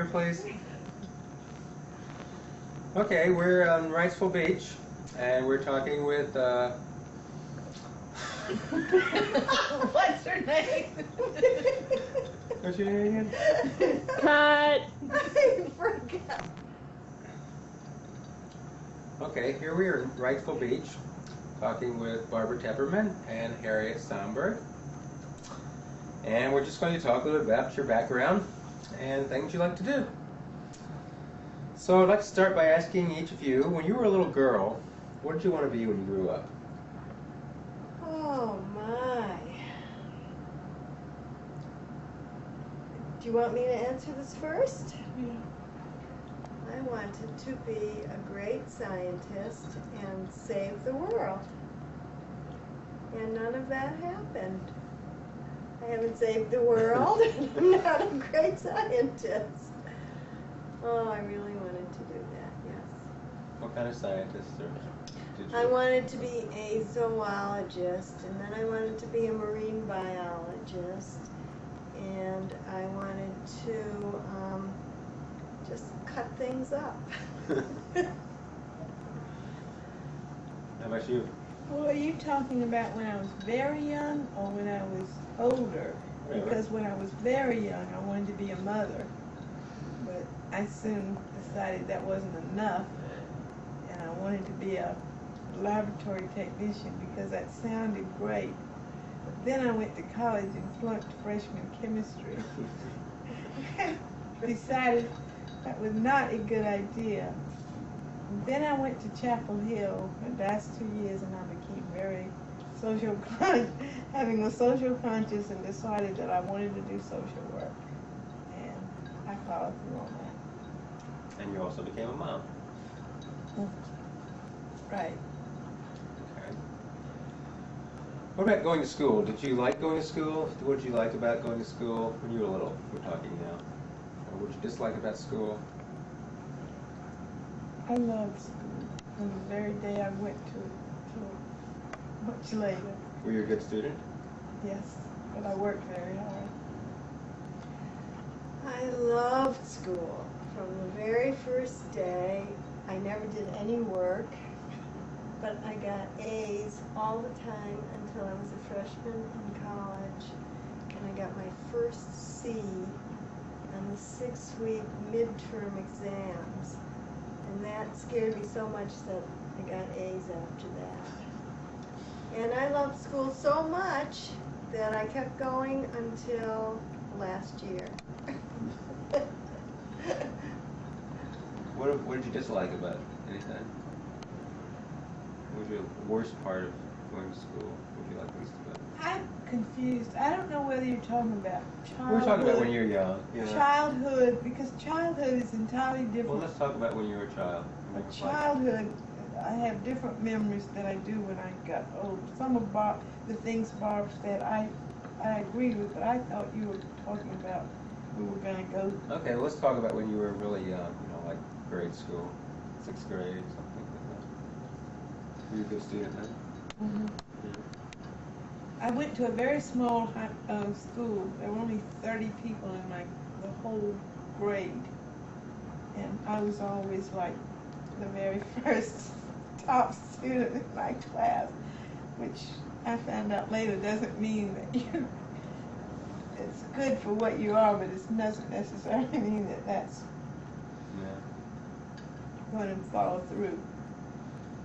Here, please. Okay, we're on Wrightsville Beach, and we're talking with. What's her name? What's your name again? Cut. I forgot. Okay, here we are in Wrightsville Beach, talking with Barbara Tepperman and Harriet Sandberg. And we're just going to talk a little bit about your background and things you like to do. So I'd like to start by asking each of you, when you were a little girl, what did you want to be when you grew up? Oh my. Do you want me to answer this first? Yeah. I wanted to be a great scientist and save the world. And none of that happened. I haven't saved the world, and I'm not a great scientist. Oh, I really wanted to do that, yes. What kind of scientist did you? I wanted to be a zoologist, and then I wanted to be a marine biologist, and I wanted to just cut things up. How about you? Well, are you talking about when I was very young or when I was older? Whatever. Because when I was very young, I wanted to be a mother. But I soon decided that wasn't enough, and I wanted to be a laboratory technician because that sounded great. But then I went to college and flunked freshman chemistry. Decided that was not a good idea. And then I went to Chapel Hill the last 2 years, and I became very social having a social conscience, and decided that I wanted to do social work. And I followed through on that. And you also became a mom. Right. Okay. What about going to school? Did you like going to school? What did you like about going to school when you were little? We're talking now. Or what did you dislike about school? I loved school. From the very day I went to it till much later. Were you a good student? Yes, but I worked very hard. I loved school. From the very first day, I never did any work, but I got A's all the time until I was a freshman in college, and I got my first C on the 6-week midterm exams, and that scared me so much that I got A's after that. And I loved school so much that I kept going until last year. What did you dislike about anything? What was your worst part of going to school? What did you like least about it? I'm confused. I don't know whether you're talking about childhood. We're talking about when you're young. You know? Childhood, because childhood is entirely different. Well, let's talk about when you were a child. Childhood, I have different memories than I do when I got old. Some of the things Barb said, I agree with, but I thought you were talking about we were going to go. Okay, well, let's talk about when you were really young, you know, like grade school, 6th grade, something like that. Were you a good student then? Mm-hmm. Yeah. I went to a very small school. There were only 30 people in the whole grade. And I was always like the very first top student in my class, which I found out later doesn't mean that it's good for what you are, but it doesn't necessarily mean that that's going to follow through.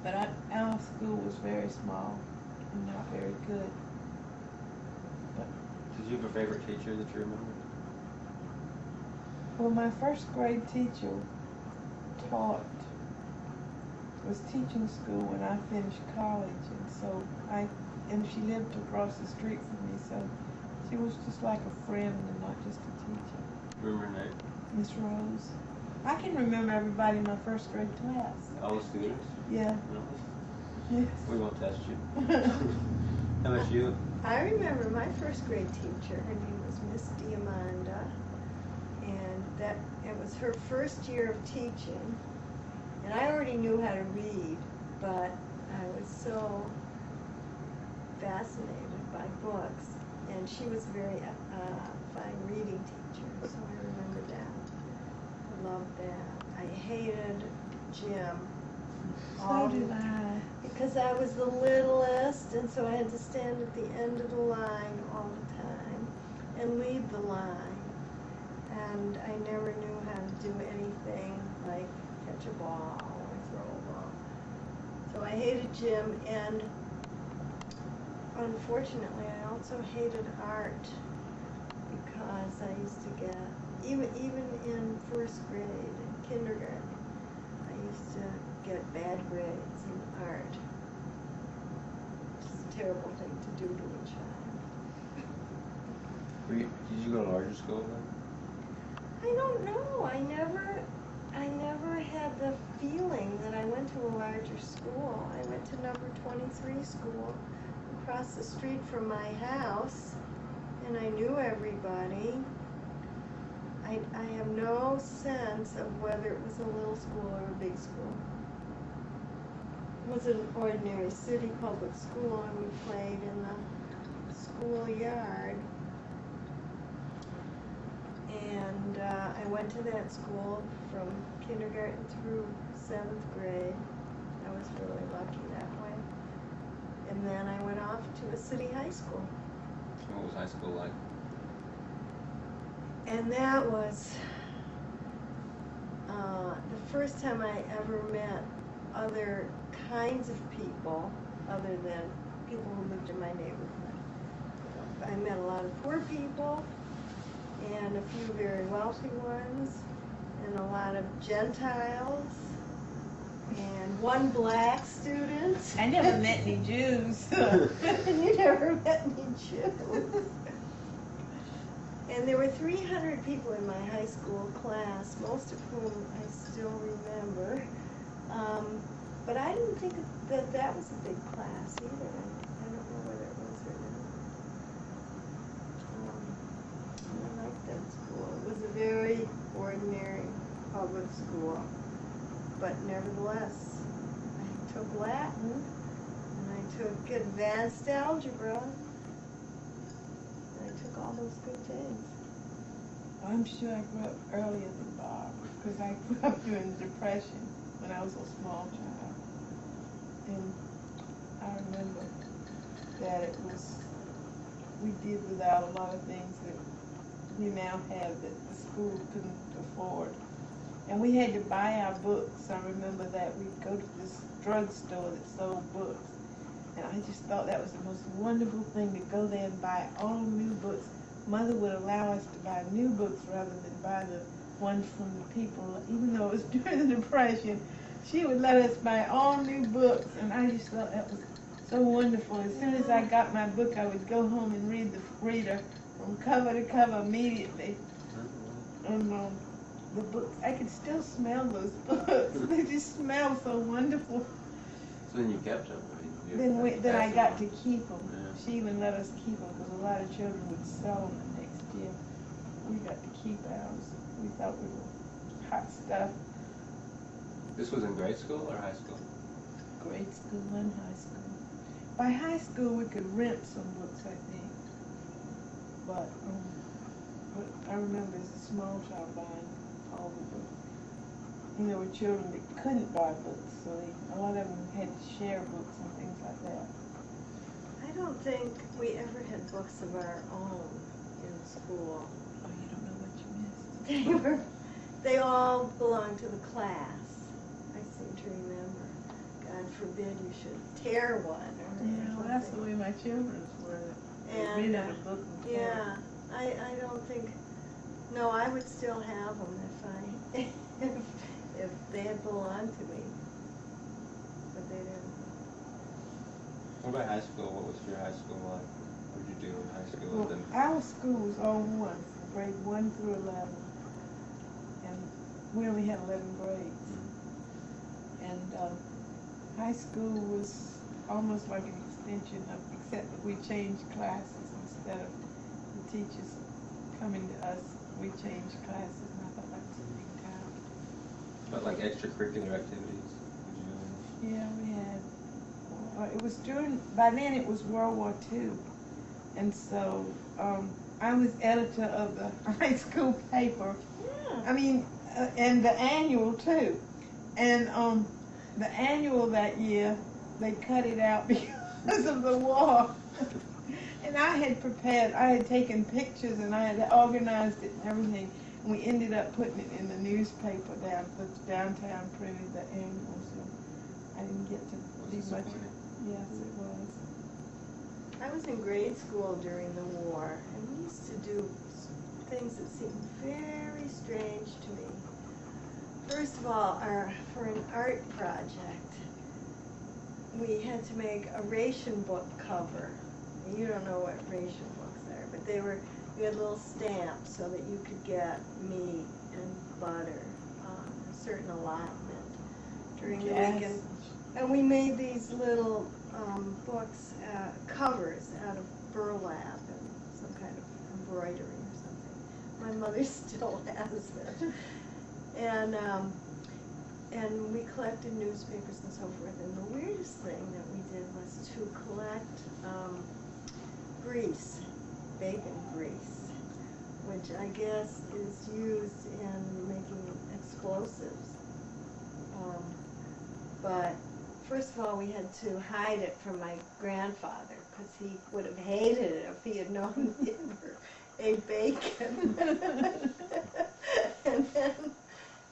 But our school was very small and not very good. But, did you have a favorite teacher that you remember? well, my first grade teacher was teaching school when I finished college, and she lived across the street from me, so she was just like a friend and not just a teacher. Remember her name? Miss Rose. I can remember everybody in my first grade class. All the students? Yeah. No? Yes. We won't test you. How about you? I remember my first grade teacher. Her name was Miss Diamanda, and it was her first year of teaching. And I already knew how to read, but I was so fascinated by books, and she was a very fine reading teacher, so I remember that. loved that. I hated gym. So did I. Because I was the littlest, and so I had to stand at the end of the line all the time and lead the line. And I never knew how to do anything like catch a ball or throw a ball. So I hated gym, and unfortunately I also hated art because I used to get, even in first grade, in kindergarten, I used to get bad grades in art. It's a terrible thing to do to a child. Did you go to larger school then? I don't know. I never had the feeling that I went to a larger school. I went to number 23 school across the street from my house, and I knew everybody. I have no sense of whether it was a little school or a big school. It was an ordinary city public school, and we played in the schoolyard. And I went to that school from kindergarten through 7th grade. I was really lucky that way. And then I went off to a city high school. What was high school like? And that was the first time I ever met other kinds of people other than people who lived in my neighborhood. I met a lot of poor people, and a few very wealthy ones, and a lot of Gentiles, and one black student. I never met any Jews. And you never met any Jews. And there were 300 people in my high school class, most of whom I still remember. But I didn't think that was a big class either. I don't know whether it was or not. I liked that school. It was a very ordinary public school. But nevertheless, I took Latin, and I took advanced algebra, and I took all those good things. I'm sure I grew up earlier than Bob, because I grew up during the Depression when I was a small child. And I remember that we did without a lot of things that we now have that the school couldn't afford. And we had to buy our books. I remember that we'd go to this drugstore that sold books. And I just thought that was the most wonderful thing, to go there and buy all new books. Mother would allow us to buy new books rather than buy the ones from the people, even though it was during the Depression. She would let us buy all new books, and I just thought that was so wonderful. As soon as I got my book, I would go home and read the reader from cover to cover immediately. And the books, I could still smell those books. They just smell so wonderful. So then you kept them, right? Then I got to keep them. Yeah. She even let us keep them, because a lot of children would sell them the next year. We got to keep ours. We thought we were hot stuff. This was in grade school or high school? Grade school and high school. By high school, we could rent some books, I think. But I remember as a small child buying all the books. And there were children that couldn't buy books, so a lot of them had to share books and things like that. I don't think we ever had books of our own in school. Oh, you don't know what you missed. They all belonged to the class. I seem to remember. God forbid you should tear one or Yeah, well, that's the something. way my children's were. And, Read out a book and yeah, I don't think, no, I would still have them if they had belonged to me, but they didn't. What about high school? What was your high school like? What did you do in high school? Well, our school was all one, grade 1 through 11, and we only had 11 grades. And high school was almost like an extension of, except that we changed classes instead of the teachers coming to us. We changed classes, and I thought that was a big time. But like extracurricular activities? Did you Yeah, we had. It was by then it was World War II, and so I was editor of the high school paper. Yeah. I mean, and the annual too. And the annual that year, they cut it out because of the war. And I had taken pictures and I had organized it and everything. And we ended up putting it in the newspaper downtown printed the annual. So I didn't get to do much. Yes, it was. I was in grade school during the war, and we used to do things that seemed very strange to me. First of all, for an art project, we had to make a ration book cover. You don't know what ration books are, but you had little stamps so that you could get meat and butter on a certain allotment during the weekend. And we made these little books, covers out of burlap and some kind of embroidery or something. My mother still has them. And we collected newspapers and so forth. And the weirdest thing that we did was to collect grease, bacon grease, which I guess is used in making explosives. But first of all, we had to hide it from my grandfather because he would have hated it if he had known we ever ate bacon.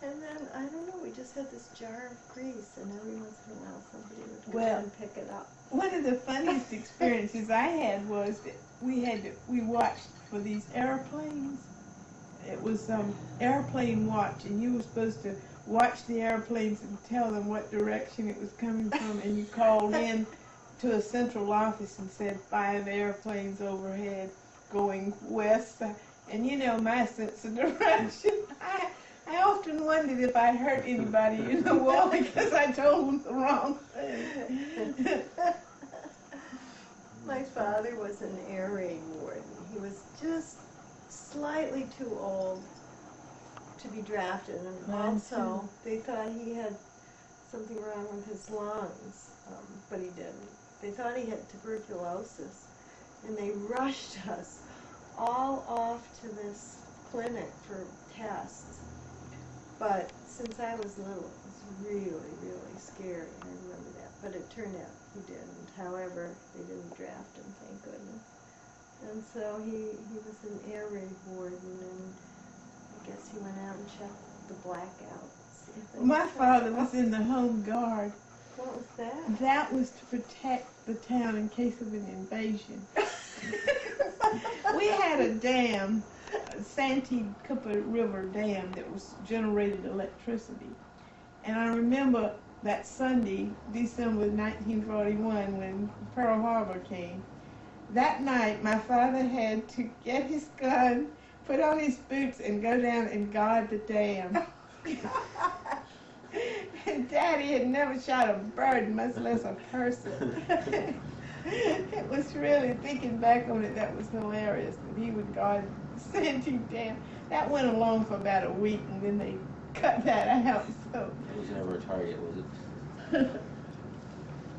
And then, I don't know, we just had this jar of grease, and every once in a while somebody would come and pick it up. One of the funniest experiences I had was that we watched for these airplanes. It was airplane watch, and you were supposed to watch the airplanes and tell them what direction it was coming from, and you called in to a central office and said 5 airplanes overhead going west. And you know my sense of direction. I often wondered if I hurt anybody in the war because I told them the wrong thing. My father was an air raid warden. He was just slightly too old to be drafted, and also they thought he had something wrong with his lungs, but he didn't. They thought he had tuberculosis, and they rushed us all off to this clinic for tests. But since I was little, it was really, really scary. I remember that. But it turned out he didn't. However, they didn't draft him, thank goodness. And so he was an air raid warden, and I guess he went out and checked the blackouts. My father was in the Home Guard. What was that? That was to protect the town in case of an invasion. We had a dam, Santee Cooper River Dam, that was generated electricity. And I remember that Sunday, December 1941, when Pearl Harbor came. That night, my father had to get his gun, put on his boots, and go down and guard the dam. And Daddy had never shot a bird, much less a person. It was really, thinking back on it, that was hilarious, that he would guard the Santee Dam. That went along for about a week, and then they cut that out. So It was never a target, was it?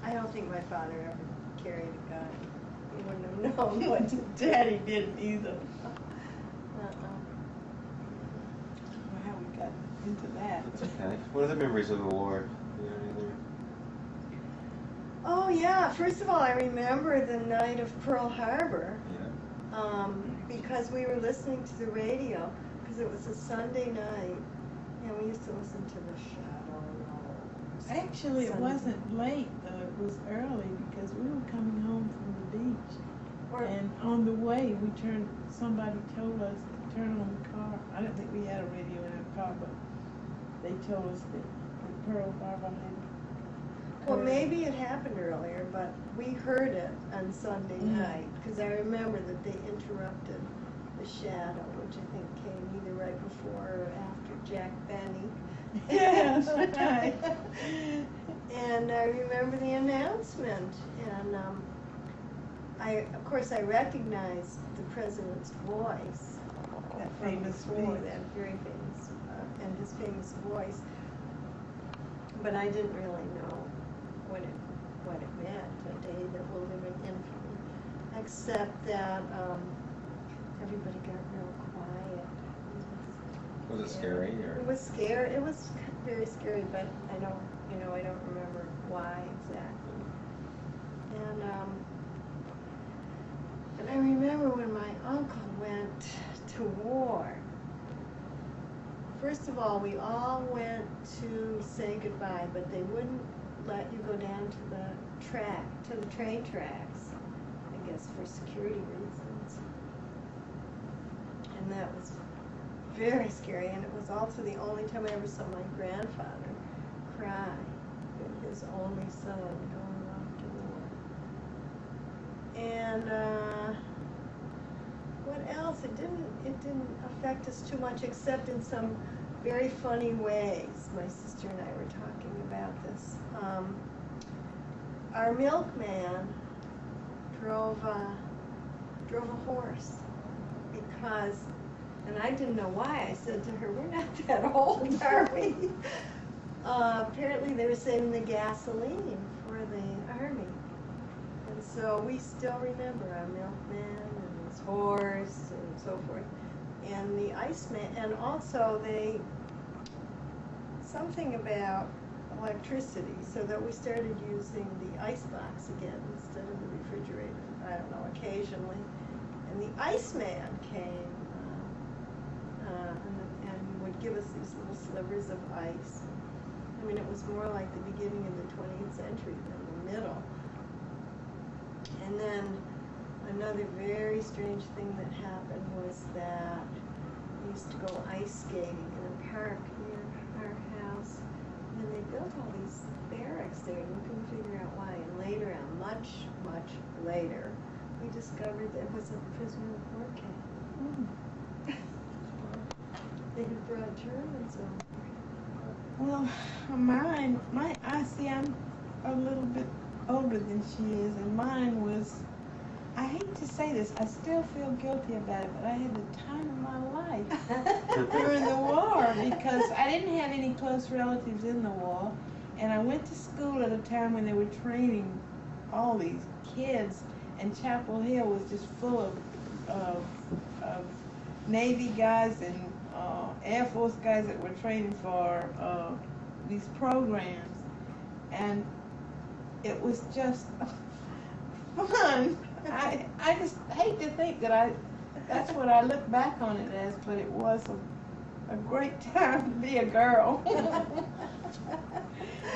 I don't think my father ever carried a gun. He wouldn't have known what to do. Daddy didn't either. How we got into that. That's okay. What are the memories of the war? Do you have any other? Oh yeah, first of all, I remember the night of Pearl Harbor, because we were listening to the radio, because it was a Sunday night, and we used to listen to the Shadow Rolls. Actually, it wasn't late, though. It was early, because we were coming home from the beach. And on the way, somebody told us to turn on the car. I don't think we had a radio in our car, but they told us that Pearl Harbor had. Well, maybe it happened earlier, but we heard it on Sunday night, because I remember that they interrupted the Shadow, which I think came either right before or after Jack Benny. Yes, right. And I remember the announcement, and of course, I recognized the president's voice. That famous before, speech. that very famous, and his famous voice. But I didn't really know what it meant, a day that will live in infamy, except that everybody got real quiet. Was it scary? Or? It was scary. It was very scary, but I don't remember why exactly. And I remember when my uncle went to war. First of all, we all went to say goodbye, but they wouldn't let you go down to the train tracks, I guess for security reasons. And that was very scary, and it was also the only time I ever saw my grandfather cry, his only son going off to war. And what else? It didn't affect us too much, except in some very funny ways. My sister and I were talking about this. Our milkman drove a horse because, and I didn't know why. I said to her, "We're not that old, are we?" Apparently, they were saving the gasoline for the army, and so we still remember our milkman and his horse and so forth. And the Iceman, and also something about electricity, so that we started using the icebox again instead of the refrigerator, I don't know, occasionally. And the Iceman came and would give us these little slivers of ice. I mean, it was more like the beginning of the 20th century than the middle. And then another very strange thing that happened was that we used to go ice skating in a park near our house, and they built all these barracks there, and we couldn't figure out why. And later on, much later, we discovered that it was a prisoner of war camp. They had brought Germans over. Well, I'm a little bit older than she is, and mine was, I hate to say this, I still feel guilty about it, but I had the time of my life during the war, because I didn't have any close relatives in the war, and I went to school at a time when they were training all these kids, and Chapel Hill was just full of Navy guys and Air Force guys that were training for these programs, and it was just fun. I just hate to think that that's what I look back on it as, but it was a great time to be a girl.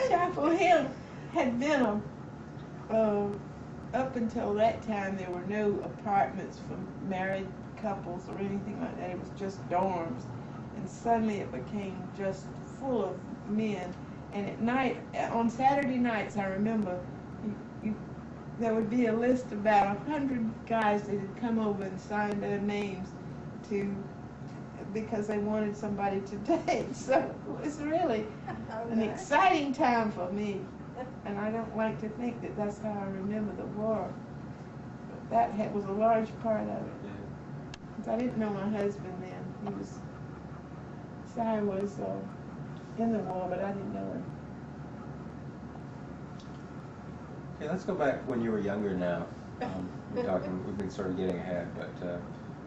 Chapel Hill had been up until that time, there were no apartments for married couples or anything like that. It was just dorms. And suddenly it became just full of men. And at night, on Saturday nights, I remember, there would be a list of about 100 guys that had come over and signed their names because they wanted somebody to date. So it was really an exciting time for me. And I don't like to think that that's how I remember the war. But that was a large part of it. Because I didn't know my husband then. Si was in the war, but I didn't know him. Okay, let's go back when you were younger now. We've been sort of getting ahead, but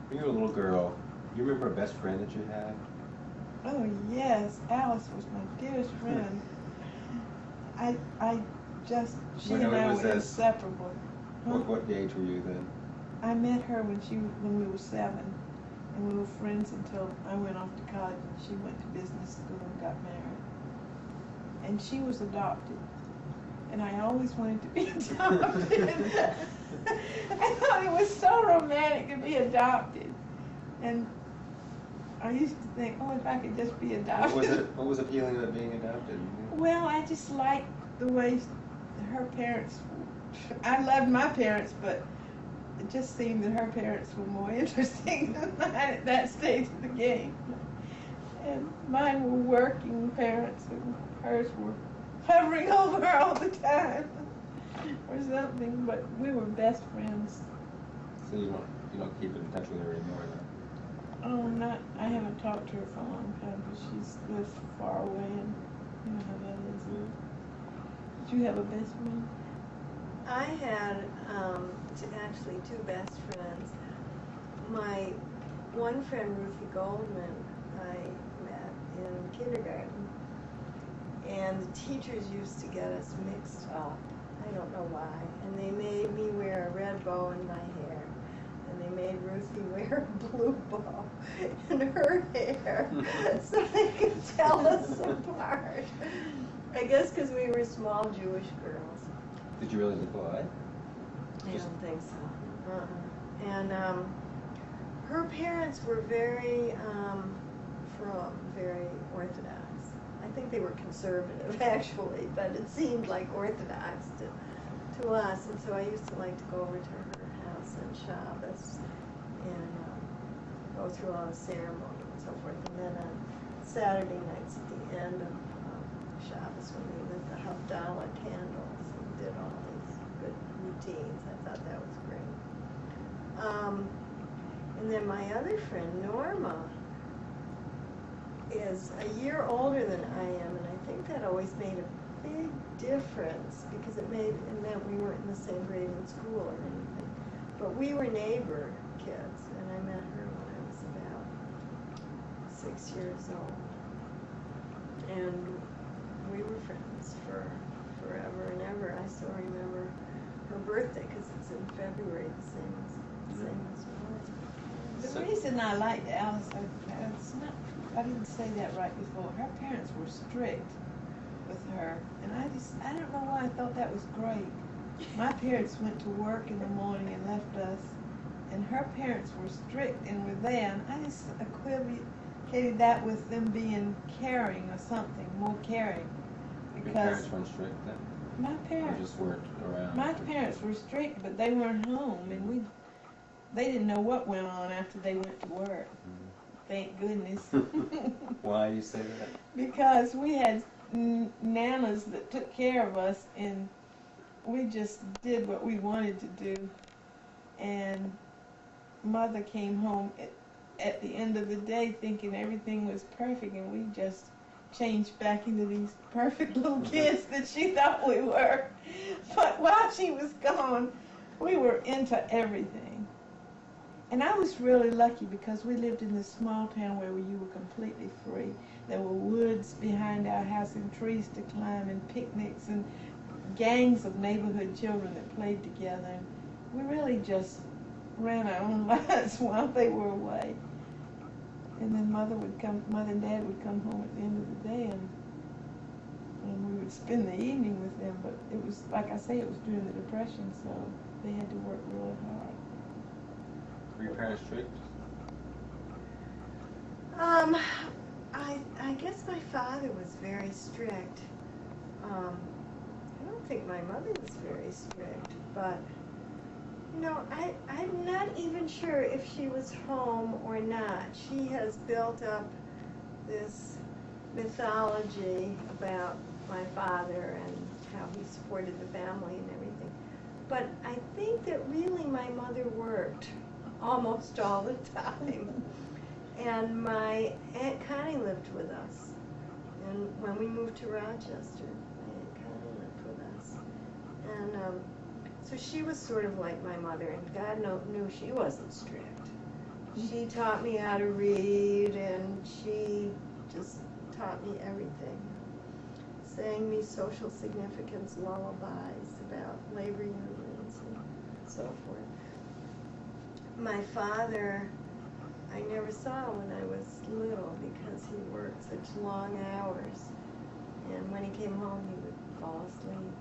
when you were a little girl, you remember a best friend that you had? Oh yes, Alice was my dearest friend. She and I were inseparable. What age were you then? I met her when we were 7, and we were friends until I went off to college and she went to business school and got married. And she was adopted, and I always wanted to be adopted. I thought it was so romantic to be adopted, and I used to think, oh, if I could just be adopted. What was appealing about being adopted? Well, I just liked the way her parents, I loved my parents, but it just seemed that her parents were more interesting than mine at that stage of the game. And mine were working parents, and hers were hovering over her all the time or something, but we were best friends. So you don't keep in touch with her anymore, then? Oh, I haven't talked to her for a long time, because she lives far away, and you know how that is. Yeah. Did you have a best friend? I had actually 2 best friends. My one friend, Ruthie Goldman, I in kindergarten. And the teachers used to get us mixed up. I don't know why. And they made me wear a red bow in my hair. And they made Ruthie wear a blue bow in her hair so they could tell us apart. I guess because we were small Jewish girls. Did you really look alike? I don't think so. And her parents were very very Orthodox. I think they were conservative, actually, but it seemed like Orthodox to us. And so I used to like to go over to her house on Shabbos and go through all the ceremony and so forth. And then on Saturday nights at the end of Shabbos, when we lit the Havdalah candles and did all these good routines, I thought that was great. And then my other friend, Norma, is a year older than I am, and I think that always made a big difference because it meant we weren't in the same grade in school or anything. But we were neighbor kids, and I met her when I was about 6 years old. And we were friends for forever and ever. I still remember her birthday because it's in February, the same as mine. The reason I liked Alice, I didn't say that right before. Her parents were strict with her, and I don't know why I thought that was great. My parents went to work in the morning and left us, and her parents were strict and were there, and I just equivocated that with them being caring or something, more caring. Your parents weren't strict then? My parents Or just weren't around? My parents were strict, but they weren't home, and they didn't know what went on after they went to work. Thank goodness. Why do you say that? Because we had nanas that took care of us, and we just did what we wanted to do. And Mother came home at the end of the day thinking everything was perfect, and we just changed back into these perfect little kids that she thought we were. But while she was gone, we were into everything. And I was really lucky because we lived in this small town where you were completely free. There were woods behind our house and trees to climb and picnics and gangs of neighborhood children that played together. And we really just ran our own lives while they were away. And then Mother and Dad would come home at the end of the day, and we would spend the evening with them. But it was, like I say, it was during the Depression, so they had to work really hard. Were your parents strict? I guess my father was very strict. I don't think my mother was very strict, but I'm not even sure if she was home or not. She has built up this mythology about my father and how he supported the family and everything. But I think that really my mother worked almost all the time. And my Aunt Connie lived with us. And when we moved to Rochester, my Aunt Connie lived with us. And so she was sort of like my mother, and God knew she wasn't strict. She taught me how to read, and she just taught me everything. Sang me social significance lullabies about labor unions and so forth. My father, I never saw when I was little because he worked such long hours. And when he came home, he would fall asleep.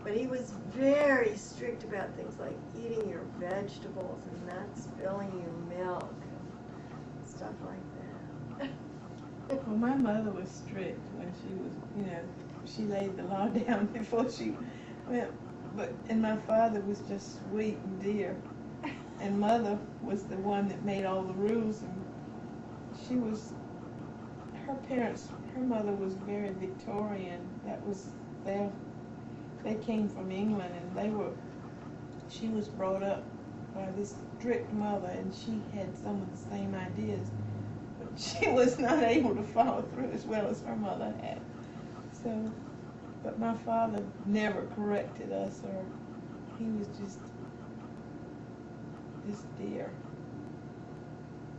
But he was very strict about things like eating your vegetables and not spilling your milk and stuff like that. Well, my mother was strict when she was, she laid the law down before she went. And my father was just sweet and dear. And Mother was the one that made all the rules, and her mother was very Victorian. That was they came from England, and she was brought up by this strict mother, and she had some of the same ideas, but she was not able to follow through as well as her mother had. So, but my father never corrected us, or he was just dear.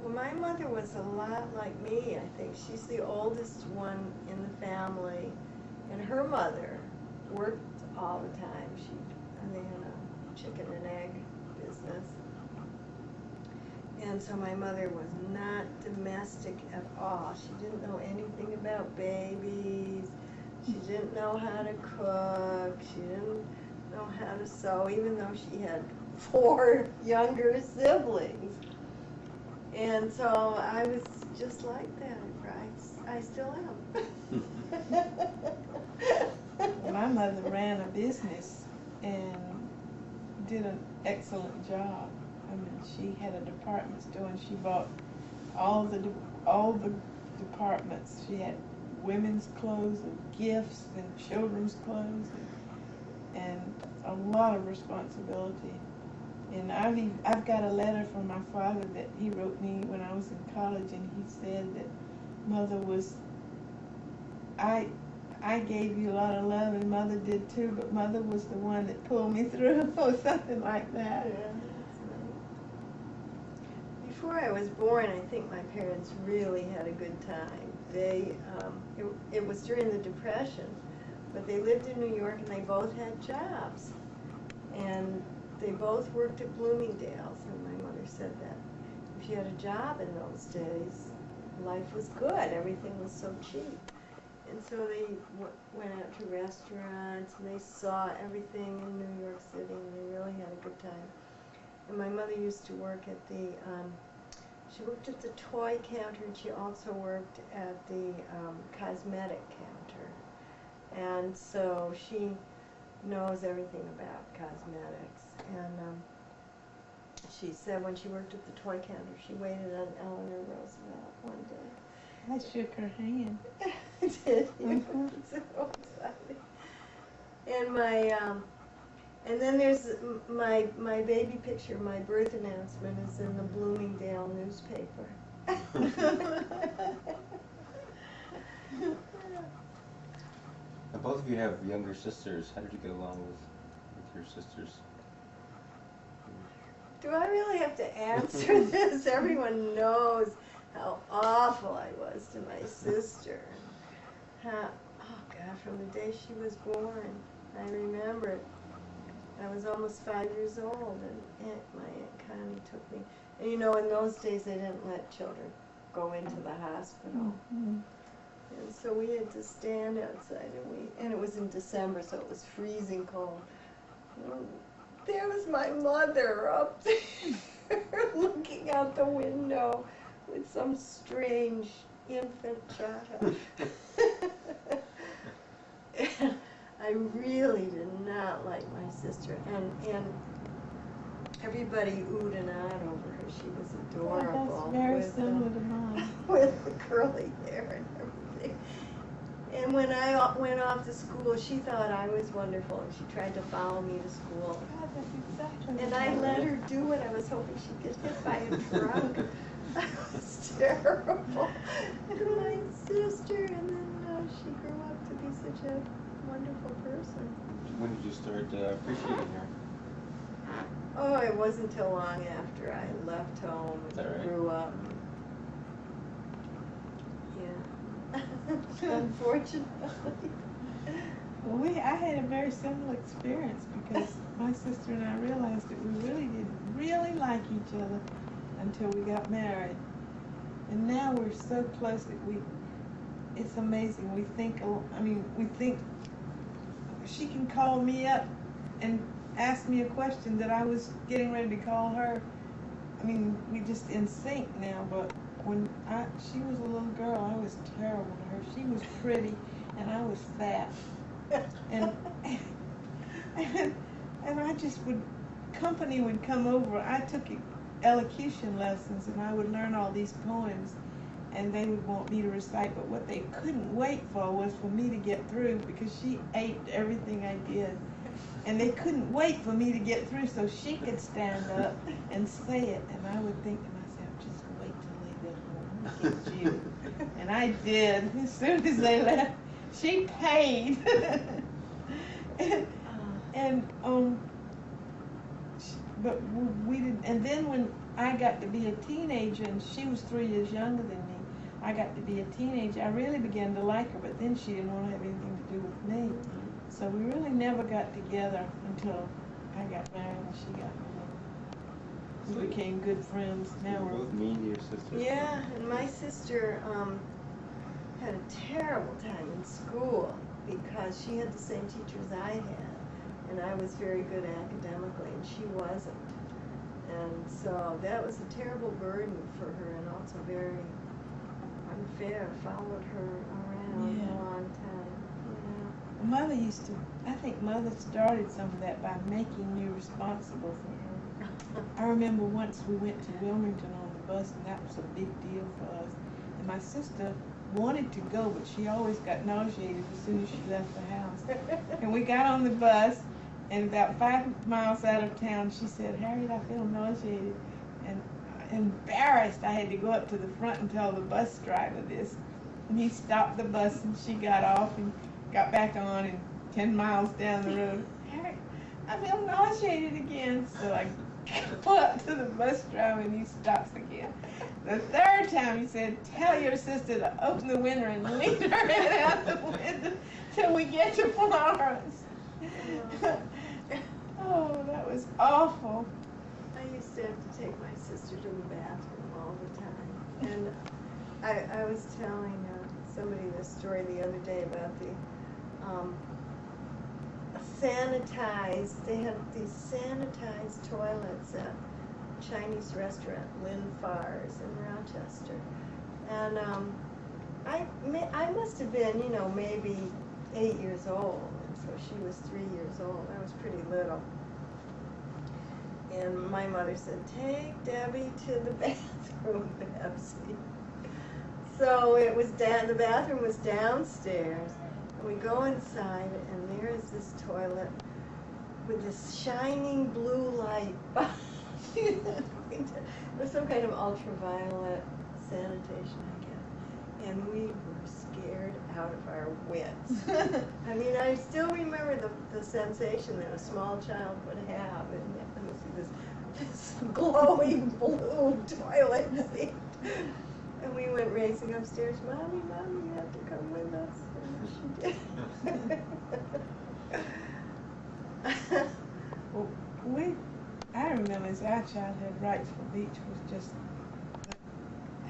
Well, my mother was a lot like me, I think. She's the oldest one in the family, and her mother worked all the time. They had a chicken and egg business. And so my mother was not domestic at all. She didn't know anything about babies. She didn't know how to cook. She didn't know how to sew, even though she had 4 younger siblings. And so I was just like that. I still am. My mother ran a business and did an excellent job. I mean, she had a department store and she bought all the departments. She had women's clothes and gifts and children's clothes and a lot of responsibility. And I've got a letter from my father that he wrote me when I was in college, and he said that Mother was, I gave you a lot of love and Mother did too, but Mother was the one that pulled me through, or something like that. Yeah, that's nice. Before I was born, I think my parents really had a good time. It was during the Depression, but they lived in New York and they both had jobs. And they both worked at Bloomingdale's, and my mother said that if you had a job in those days, life was good. Everything was so cheap. And so they went out to restaurants, and they saw everything in New York City, and they really had a good time. And my mother used to work at she worked at the toy counter, and she also worked at the cosmetic counter. And so she knows everything about cosmetics. And she said when she worked at the toy counter, she waited on Eleanor Roosevelt one day. I shook her hand. Did you? So exciting. And and then there's my baby picture. My birth announcement is in the Bloomingdale newspaper. Now, both of you have younger sisters. How did you get along with your sisters? Do I really have to answer this? Everyone knows how awful I was to my sister. Oh God, from the day she was born, I remember it. I was almost 5 years old, and my Aunt Connie took me. And you know, in those days, they didn't let children go into the hospital. Mm-hmm. And so we had to stand outside, and it was in December, so it was freezing cold. And there was my mother up there looking out the window with some strange infant child. I really did not like my sister, and everybody oohed and ahed over her. She was adorable. That's very similar to mine. With the curly hair and everything. And when I went off to school, she thought I was wonderful, and she tried to follow me to school. God, that's exactly And I let her do it. I was hoping she'd get hit by a truck. It was terrible. And my sister, and then she grew up to be such a wonderful person. When did you start appreciating her? Oh, it wasn't until long after I left home Is that right? and grew up. Yeah. Unfortunately. Well, I had a very similar experience because my sister and I realized that we really didn't really like each other until we got married. And now we're so close that it's amazing. We think she can call me up and ask me a question that I was getting ready to call her. I mean, we just in sync now, but when she was a little girl, I was terrible to her. She was pretty and I was fat. And I just company would come over. I took elocution lessons, and I would learn all these poems, and they would want me to recite, but what they couldn't wait for was for me to get through, because she ate everything I did, and they couldn't wait for me to get through so she could stand up and say it. And I would think to myself, just wait till they get home and get you. And I did. As soon as they left, she paid. and but we didn't. And then when I got to be a teenager, and she was 3 years younger than me. I got to be a teenager. I really began to like her, but then she didn't want to have anything to do with me. So we really never got together until I got married and she got married. We became good friends. Now we're both mean to your sister. Yeah, and my sister had a terrible time in school because she had the same teachers I had, and I was very good academically, and she wasn't. And so that was a terrible burden for her, and also very unfair. Followed her around a long time. Mother used to, I think Mother started some of that by making you responsible for her. I remember once we went to Wilmington on the bus, and that was a big deal for us. And my sister wanted to go, but she always got nauseated as soon as she left the house. And we got on the bus, and about 5 miles out of town, she said, "Harriet, I feel nauseated." And embarrassed, I had to go up to the front and tell the bus driver this. And he stopped the bus, and she got off and got back on, and 10 miles down the road, "Harriet, I feel nauseated again." So I go up to the bus driver, and he stops again. The third time he said, "Tell your sister to open the window and lean her head out the window till we get to Florence." Oh, that was awful. I used to have to take my sister to the bathroom all the time. And I was telling somebody this story the other day about the sanitized, they had these sanitized toilets at a Chinese restaurant, Lynn Farr's in Rochester. And I must have been, maybe 8 years old. And so she was 3 years old. I was pretty little. And my mother said, "Take Debbie to the bathroom, Betsy." So it was the bathroom was downstairs. And we go inside, and there is this toilet with this shining blue light. It was some kind of ultraviolet sanitation, I guess. And we were scared out of our wits. I mean, I still remember the sensation that a small child would have. And this glowing blue toilet seat. And we went racing upstairs. "Mommy, Mommy, you have to come with us." And she did. Well, I remember as our childhood, Wrightsville Beach was just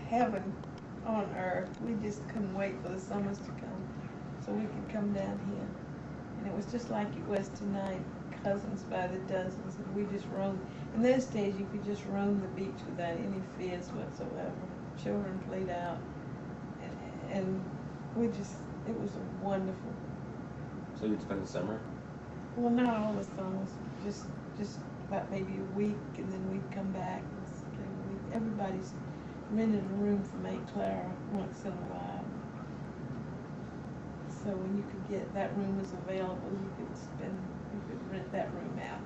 heaven on earth. We just couldn't wait for the summers to come so we could come down here. And it was just like it was tonight, cousins by the dozens, and we just roamed. In those days, you could just roam the beach without any fears whatsoever. Children played out, and it was wonderful. So you'd spend the summer? Well, not all the summers, just about maybe a week, and then we'd come back and stay a week. Everybody's rented a room from Aunt Clara once in a while. So when you could get that room was available, you could rent that room out.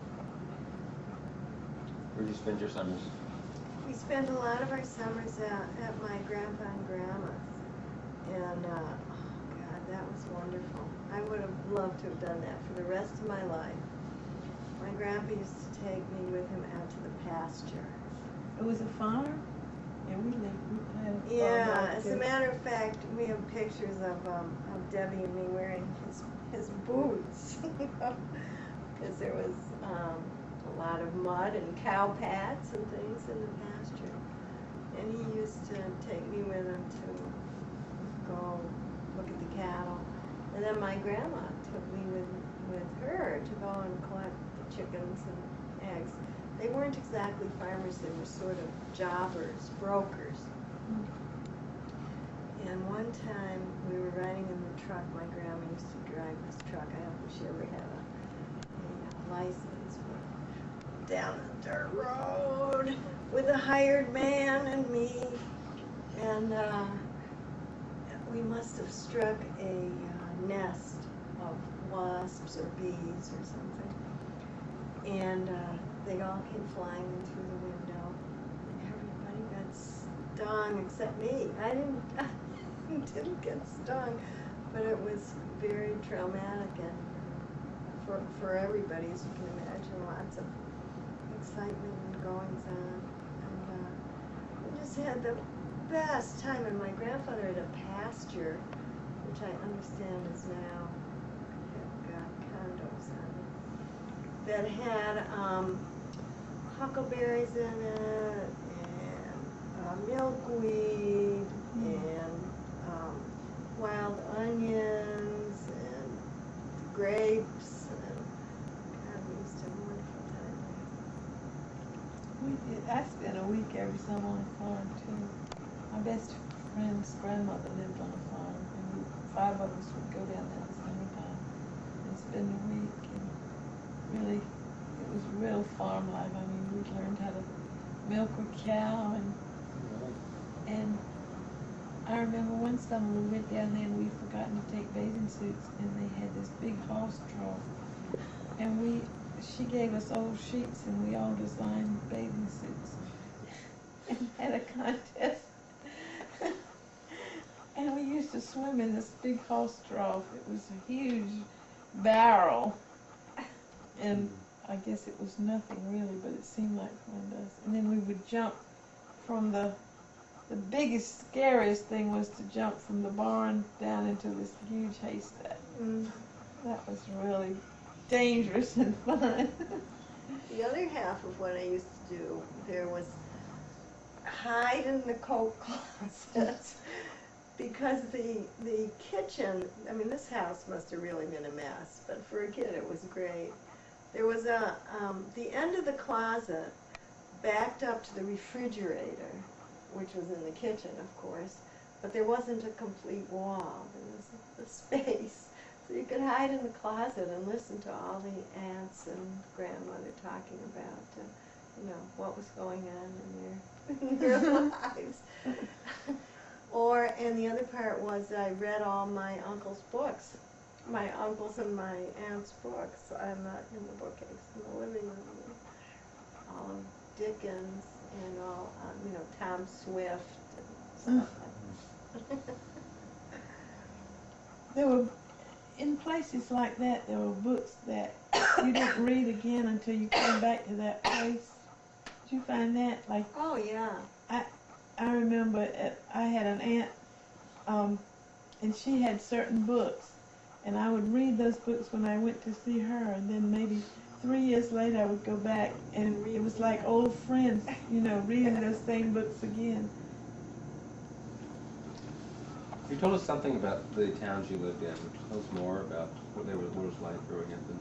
Where'd you spend your summers? We spent a lot of our summers at my grandpa and grandma's. And, oh God, that was wonderful. I would have loved to have done that for the rest of my life. My grandpa used to take me with him out to the pasture. It was a farm, and we had a farm. Yeah, as a matter of fact, we have pictures of Debbie and me wearing his boots. Because there was a lot of mud and cow pats and things in the pasture. And he used to take me with him to go look at the cattle. And then my grandma took me with her to go and collect the chickens and eggs. They weren't exactly farmers, they were sort of jobbers, brokers. And one time we were riding in the truck. My grandma used to drive this truck. I don't think she ever had a license. But down the dirt road with a hired man and me. And we must have struck a nest of wasps or bees or something. And they all came flying in through the window. And everybody got stung except me. I didn't get stung, but it was very traumatic and for everybody, as you can imagine, lots of excitement and goings on. And just had the best time. And my grandfather had a pasture, which I understand is now got condos on it, that had huckleberries in it, and milkweed, and wild onions, and grapes, and God, we used to have a wonderful time I spent a week every summer on a farm too. My best friend's grandmother lived on a farm, and five of us would go down there in the summertime and spend a week. And really, it was real farm life. I mean, we learned how to milk a cow, and I remember one summer we went down there and we'd forgotten to take bathing suits, and they had this big horse trough, and she gave us old sheets, and we all designed bathing suits and had a contest. And we used to swim in this big horse trough. It was a huge barrel, and I guess it was nothing really, but it seemed like one does. And then we would jump from the biggest, scariest thing was to jump from the barn down into this huge haystack. That was really dangerous and fun. The other half of what I used to do, there was hide in the coat closet, because the kitchen, I mean, this house must have really been a mess, but for a kid it was great. There was the end of the closet backed up to the refrigerator, which was in the kitchen, of course, but there wasn't a complete wall. There was a space. So you could hide in the closet and listen to all the aunts and grandmother talking about, what was going on in their lives. And the other part was I read all my uncle's books, my uncle's and my aunt's books. I'm not in the bookcase, in the living room. All of Dickens and all, Tom Swift and stuff like that. There were, in places like that, there were books that you didn't read again until you came back to that place. Did you find that? Like, oh, yeah. I remember I had an aunt, and she had certain books, and I would read those books when I went to see her, and then maybe 3 years later I would go back, and it was like old friends, reading those same books again. You told us something about the towns you lived in. Tell us more about what it was like growing up in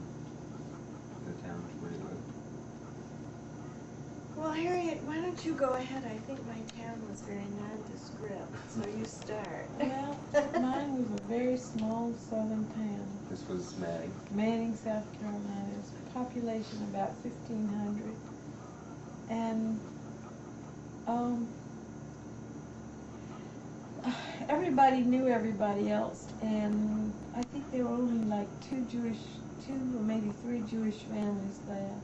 the towns where you lived. Well, Harriet, why don't you go ahead? I think my town was very nondescript, so you start. Well, mine was a very small southern town. This was Manning. Manning, South Carolina. It was a population about 1,500. And everybody knew everybody else, and I think there were only like two or maybe three Jewish families there.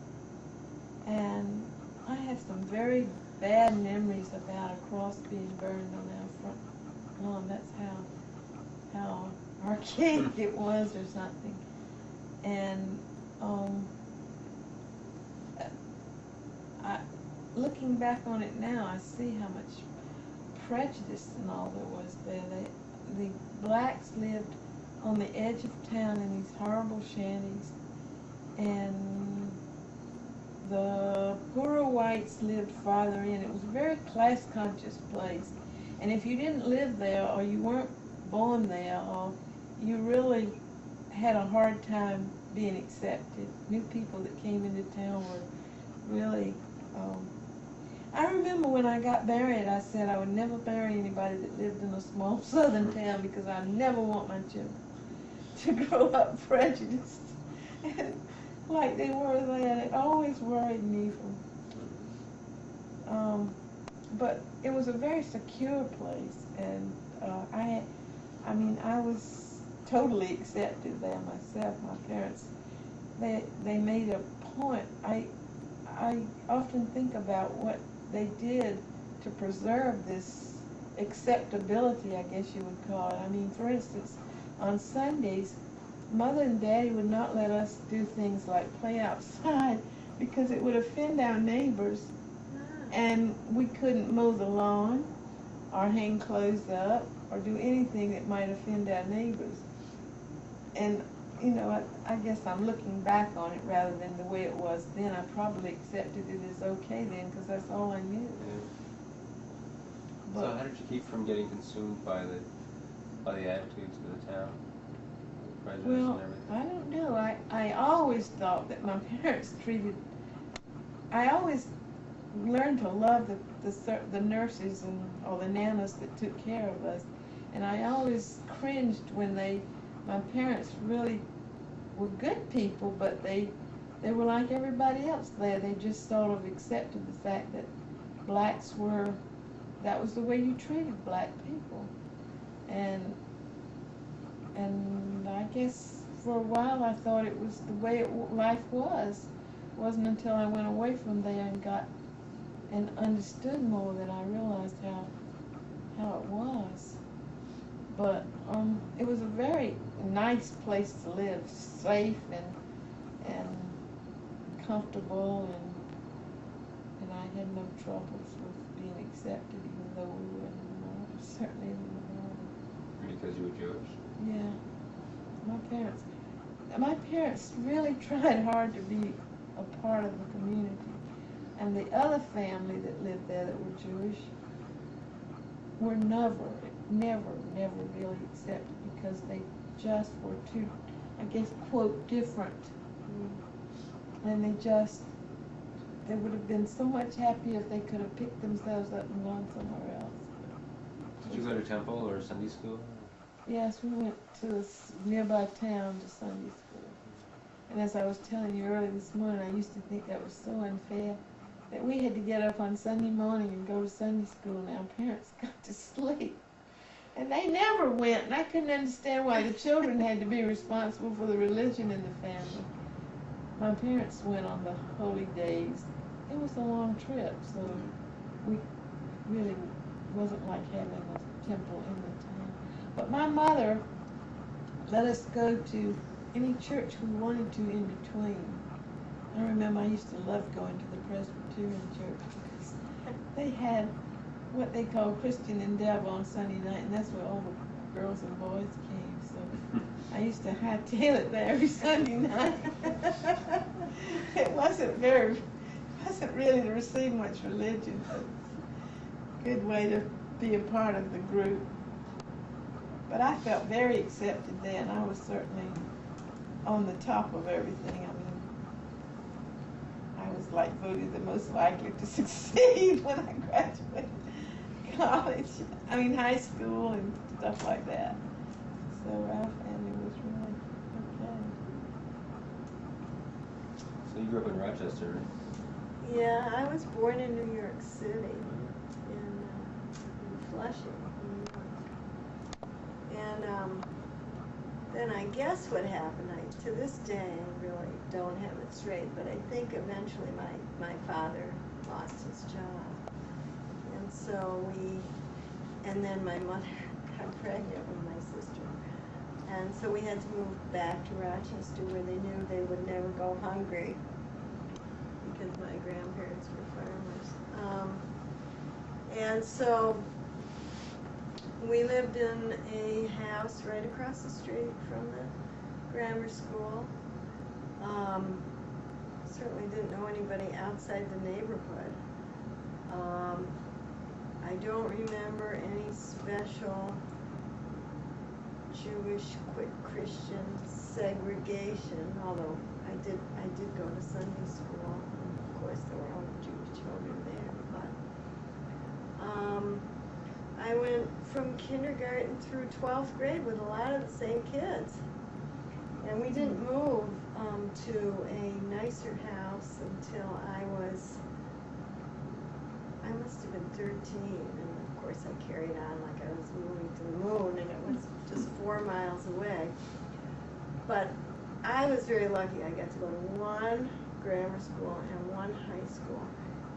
And I have some very bad memories about a cross being burned on our front lawn. That's how archaic it was or something. And looking back on it now, I see how much prejudice and all there was there. The blacks lived on the edge of town in these horrible shanties, and the poorer whites lived farther in. It was a very class-conscious place, and if you didn't live there or you weren't born there, or you really had a hard time being accepted. New people that came into town were really I remember when I got married, I said I would never marry anybody that lived in a small southern town because I never want my children to grow up prejudiced like they were there. It always worried me. But it was a very secure place, and I was totally accepted there myself. My parents, they made a point. I often think about what they did to preserve this acceptability, I guess you would call it. I mean, for instance, on Sundays, Mother and Daddy would not let us do things like play outside because it would offend our neighbors. And we couldn't mow the lawn or hang clothes up or do anything that might offend our neighbors. And, you know, I guess I'm looking back on it rather than the way it was then. I probably accepted it as okay then because that's all I knew. Yeah. But, So how did you keep from getting consumed by the attitudes of the town, prejudice well, and everything? I don't know. I always thought that my parents I always learned to love the nurses or the nanas that took care of us. And I always cringed when my parents really were good people, but they were like everybody else there. They just sort of accepted the fact that that was the way you treated black people. And I guess for a while I thought it was the way life was. It wasn't until I went away from there and understood more that I realized how it was. But it was a very nice place to live, safe and comfortable, and I had no troubles with being accepted, even though we were in the north, certainly in the north. Because you were Jewish? Yeah, my parents really tried hard to be a part of the community, and the other family that lived there that were Jewish were never really accepted because they just were too, I guess, quote, different. And they would have been so much happier if they could have picked themselves up and gone somewhere else. Did you go to temple or Sunday school? Yes, we went to this nearby town to Sunday school. And as I was telling you earlier this morning, I used to think that was so unfair that we had to get up on Sunday morning and go to Sunday school, and our parents got to sleep. And they never went, and I couldn't understand why the children had to be responsible for the religion in the family. My parents went on the holy days. It was a long trip, so we really wasn't like having a temple in the town. But my mother let us go to any church we wanted to in between. I remember I used to love going to the Presbyterian church because they had what they call Christian Endeavor on Sunday night, and that's where all the girls and boys came. So I used to hightail it there every Sunday night. It wasn't really to receive much religion, but a good way to be a part of the group. But I felt very accepted there, and I was certainly on the top of everything. I mean, I was like voted the most likely to succeed when I graduated high school and stuff like that. So our family was really okay. So you grew up in Rochester, right? Yeah, I was born in New York City, in Flushing, New York. And then I guess what happened, to this day I really don't have it straight, but I think eventually my father lost his job. And so and then my mother got pregnant with my sister. And so we had to move back to Rochester where they knew they would never go hungry because my grandparents were farmers. And so we lived in a house right across the street from the grammar school. Certainly didn't know anybody outside the neighborhood. I don't remember any special Jewish, quick Christian segregation, although I did go to Sunday school. And of course, there were only Jewish children there. But I went from kindergarten through 12th grade with a lot of the same kids. And we didn't move to a nicer house until I must have been 13, and of course I carried on like I was moving to the moon, and it was just 4 miles away. But I was very lucky. I got to go to one grammar school and one high school,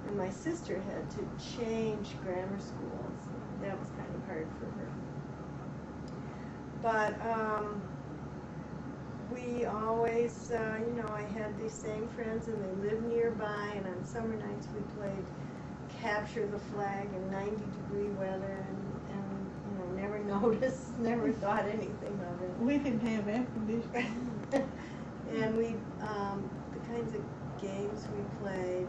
and my sister had to change grammar schools. That was kind of hard for her. But we always, I had these same friends, and they lived nearby, and on summer nights we played capture the flag in 90-degree weather and you know, never noticed, never thought anything of it. We didn't have air conditioning. And we, the kinds of games we played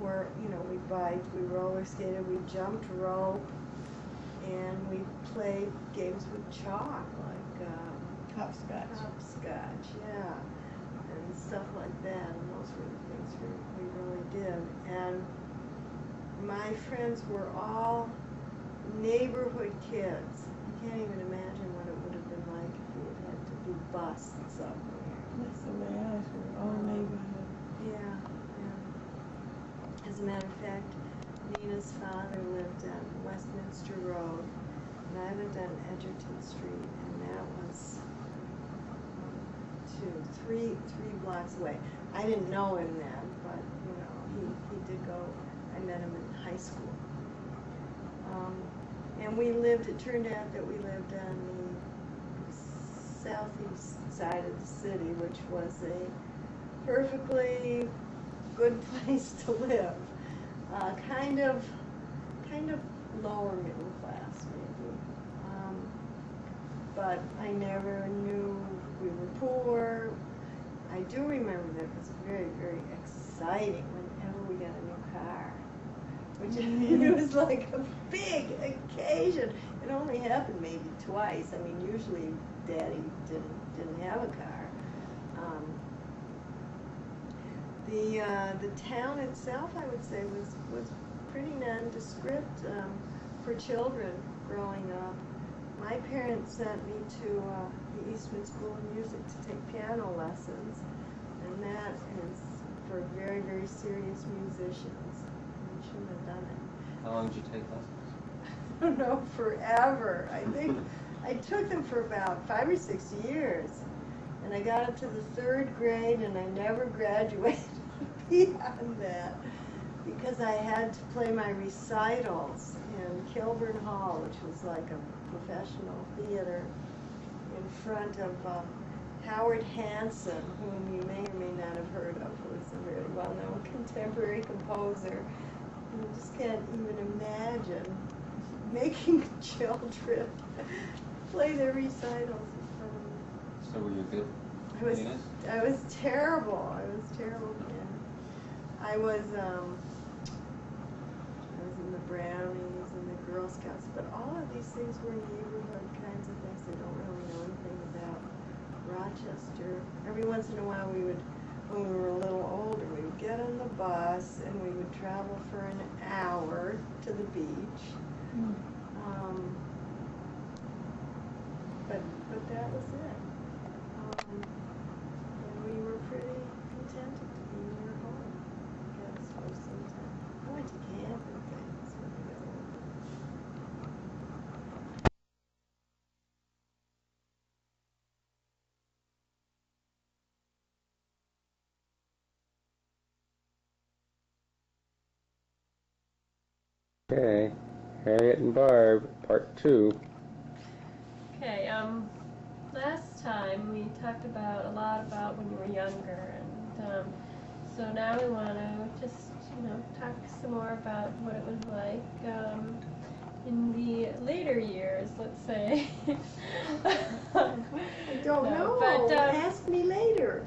were, you know, we biked, we roller skated, we jumped rope, and we played games with chalk, like Hopscotch. hopscotch, yeah, and stuff like that. And those were the things we really did. And my friends were all neighborhood kids. I can't even imagine what it would have been like if we had had to be bused somewhere. That's the way ours were, all neighborhood. Yeah, yeah. As a matter of fact, Nina's father lived on Westminster Road, and I lived on Edgerton Street, and that was 3 blocks away. I didn't know him then, but you know, he did go. I met him in high school. And we lived. It turned out that we lived on the southeast side of the city, which was a perfectly good place to live. Kind of lower middle class, maybe. But I never knew we were poor. I do remember that it was very, very exciting whenever we got a new car, which it was like a big occasion. It only happened maybe twice. I mean, usually Daddy didn't have a car. The town itself, I would say, was pretty nondescript for children growing up. My parents sent me to the Eastman School of Music to take piano lessons, and that is for very, very serious musicians. You shouldn't have done it. How long did you take lessons? I don't know, forever. I think I took them for about 5 or 6 years, and I got up to the 3rd grade, and I never graduated beyond that because I had to play my recitals in Kilburn Hall, which was like a professional theater, in front of Howard Hanson, whom you may or may not have heard of, who is a very well-known contemporary composer. You just can't even imagine making children play their recitals in front of me. So were you good? I was terrible. I was terrible, man. I was in the Brownies and the Girl Scouts, but all of these things were neighborhood kinds of things. I don't really know anything about Rochester. Every once in a while when we were a little older, we would get on the bus and we would travel for an hour to the beach. But that was it. And we were pretty contented to be near home, I guess, for some time. I went to camp and things when we got older. Okay, Harriet and Barb, part 2. Okay, last time we talked about a lot about when you were younger, and so now we want to just, talk some more about what it was like in the later years, let's say. I don't know. But, ask me later.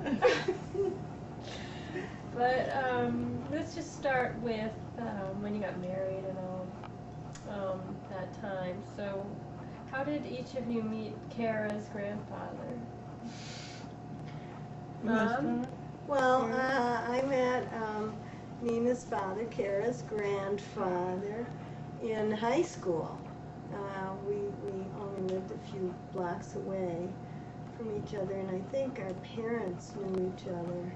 But let's just start with when you got married and all that time. So, how did each of you meet Kara's grandfather? Mom? Well, I met Nina's father, Kara's grandfather, in high school. We only lived a few blocks away from each other, and I think our parents knew each other.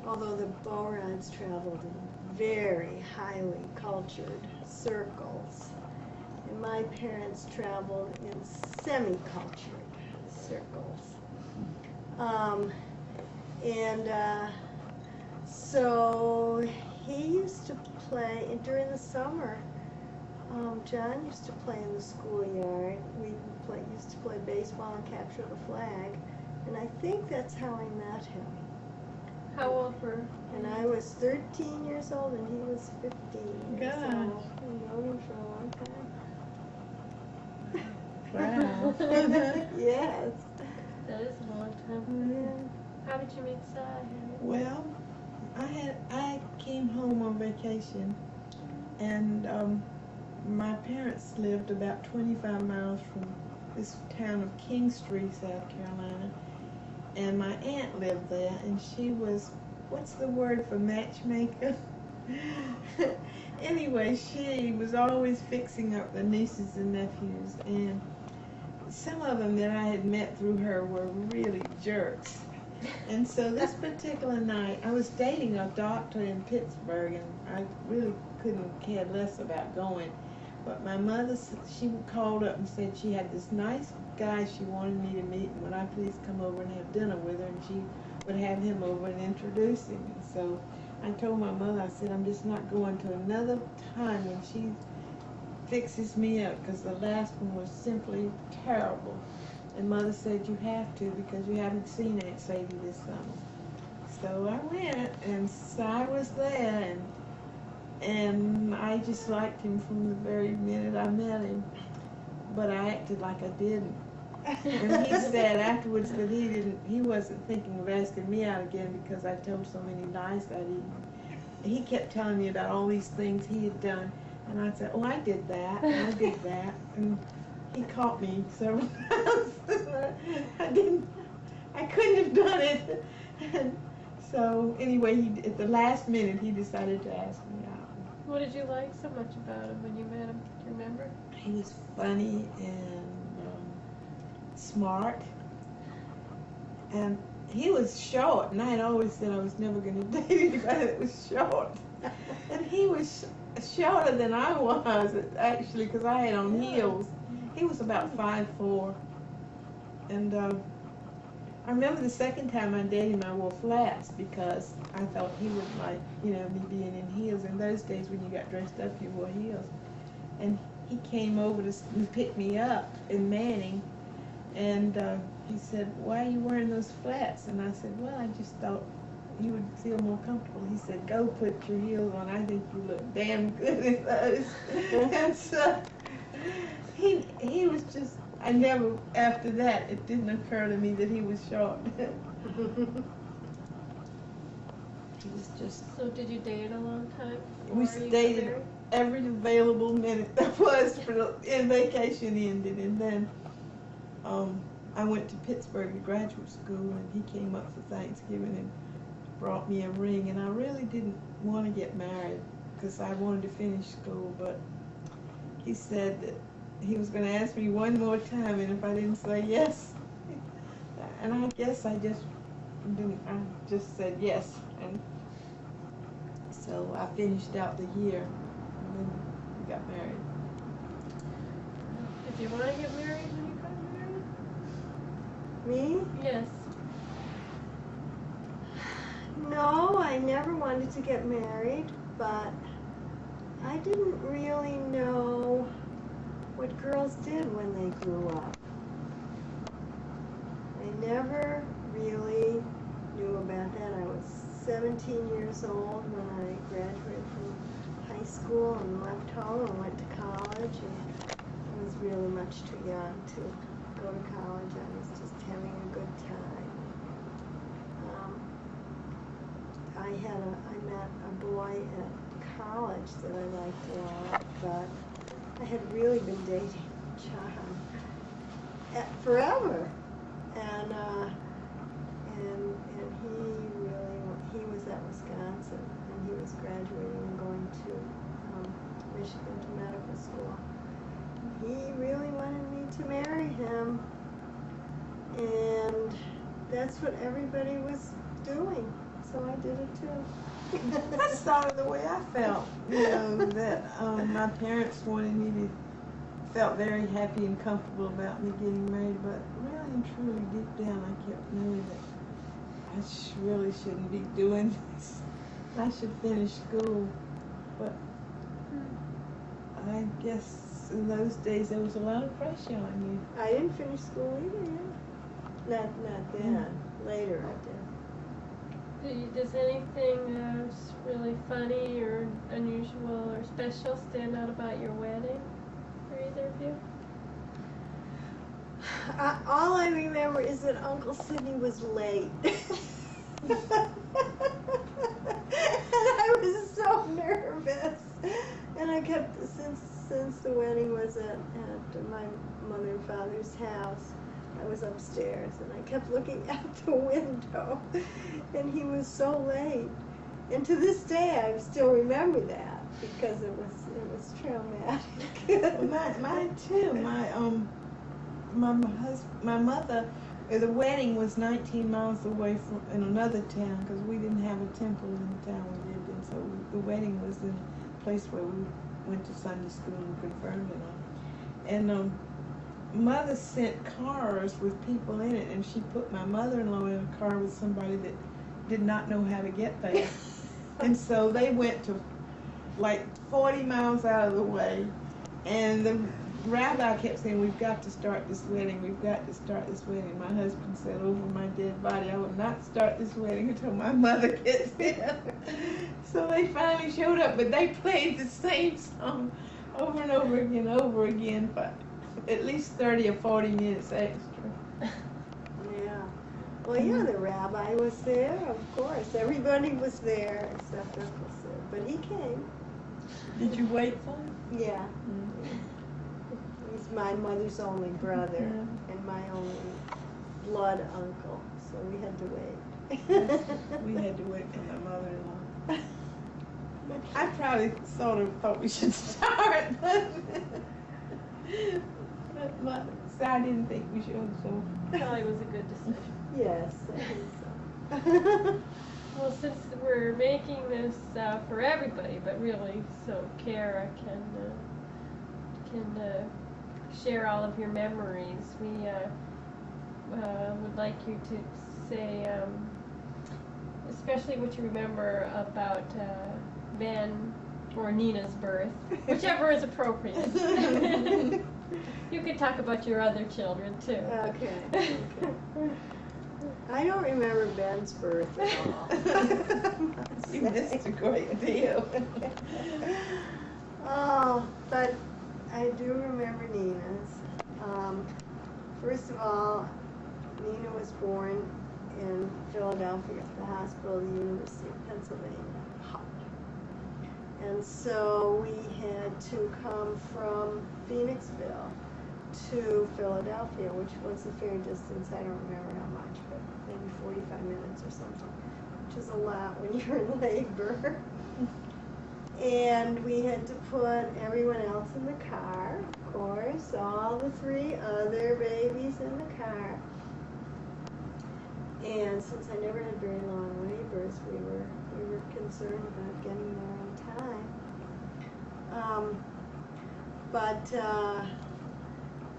Although the Bowrods traveled in very highly cultured circles, and my parents traveled in semi-cultured circles. So he used to play, during the summer, John used to play in the schoolyard. We used to play baseball and capture the flag, and I think that's how I met him. How old were? And I was 13 years old and he was 15 years Gosh. old. I've known him for a long time. Wow. Yes. That is a long time. Yeah. How did you meet Si? Well, I came home on vacation, and my parents lived about 25 miles from this town of Kingstree, South Carolina, and my aunt lived there, and she was, what's the word for matchmaker? Anyway, she was always fixing up the nieces and nephews, and some of them that I had met through her were really jerks. And so this particular night, I was dating a doctor in Pittsburgh, and I really couldn't care less about going. But my mother, she called up and said she had this nice guy she wanted me to meet, and would I please come over and have dinner with her, and she would have him over and introduce him. And so I told my mother, I said, I'm just not going to another time when she fixes me up, because the last one was simply terrible. And Mother said, you have to, because you haven't seen Aunt Sadie this summer. So I went, and Si was there, and I just liked him from the very minute I met him. But I acted like I didn't. And he said afterwards that he wasn't thinking of asking me out again because I told so many lies that evening. He kept telling me about all these things he had done, and I said, oh, I did that, and I did that, and he caught me several times. I couldn't have done it. And so anyway, at the last minute, he decided to ask me out. What did you like so much about him when you met him? Do you remember? He was funny and smart, and he was short, and I had always said I was never going to date anybody that was short. And he was shorter than I was, actually, because I had on heels. He was about 5'4", and I remember the second time I dated him, I wore flats because I thought he would like, me being in heels. In those days when you got dressed up, you wore heels. And he came over to pick me up in Manning, and he said, why are you wearing those flats? And I said, well, I just thought you would feel more comfortable. He said, go put your heels on. I think you look damn good in those. And so he was just, I never, after that, it didn't occur to me that he was short. He was just... So did you date a long time? We dated every available minute there was in vacation ended, and then I went to Pittsburgh to graduate school, and he came up for Thanksgiving and brought me a ring, and I really didn't want to get married because I wanted to finish school, but he said that he was going to ask me one more time, and if I didn't say yes, and I guess I just didn't, I just said yes, and so I finished out the year, and then we got married. Did you want to get married when you got married? Me? Yes. No, I never wanted to get married, but I didn't really know what girls did when they grew up. I never really knew about that. I was 17 years old when I graduated from high school and left home and went to college, and I was really much too young to go to college. I was just having a good time. I met a boy at college that I liked a lot, but I had really been dating John forever, and he was at Wisconsin, and he was graduating and going to Michigan to medical school. He really wanted me to marry him, and that's what everybody was doing. So I did it too. That's sort of the way I felt, that my parents wanted me to, felt very happy and comfortable about me getting married, but really and truly deep down I kept knowing that I really shouldn't be doing this. I should finish school, but I guess in those days there was a lot of pressure on you. I didn't finish school either, yeah. Not then. Later I did. Does anything really funny or unusual or special stand out about your wedding for either of you? All I remember is that Uncle Sidney was late. And I was so nervous. And I kept, since the wedding was at my mother and father's house, I was upstairs, and I kept looking out the window, and he was so late. And to this day, I still remember that because it was traumatic. Well, mine too. My mother, the wedding was 19 miles away from in another town because we didn't have a temple in the town we lived in. So the wedding was in a place where we went to Sunday school and confirmed and all. And Mother sent cars with people in it, and she put my mother-in-law in a car with somebody that did not know how to get there. And so they went to like 40 miles out of the way, and the rabbi kept saying, "We've got to start this wedding, we've got to start this wedding." My husband said over my dead body, "I will not start this wedding until my mother gets here." So they finally showed up, but they played the same song over and over again, but at least 30 or 40 minutes extra. Yeah. Well, yeah, the rabbi was there, of course. Everybody was there except Uncle Sid, but he came. Did you wait for him? Yeah. He's my mother's only brother and my only blood uncle, so we had to wait. We had to wait for my mother-in-law. I probably sort of thought we should start, but so I didn't think we should, so. Probably was a good decision. Yes, I think so. Well, since we're making this for everybody, but really so Kara can share all of your memories, we would like you to say, especially what you remember about Ben or Nina's birth, whichever is appropriate. You could talk about your other children too. Okay. I don't remember Ben's birth at all. You missed a great deal. Oh, but I do remember Nina's. First of all, Nina was born in Philadelphia at the hospital of the University of Pennsylvania. And so we had to come from Phoenixville to Philadelphia, which was a fair distance. I don't remember how much, but maybe 45 minutes or something, which is a lot when you're in labor. And we had to put everyone else in the car, of course, all the 3 other babies in the car. And since I never had very long labors, we were concerned about getting there on time. But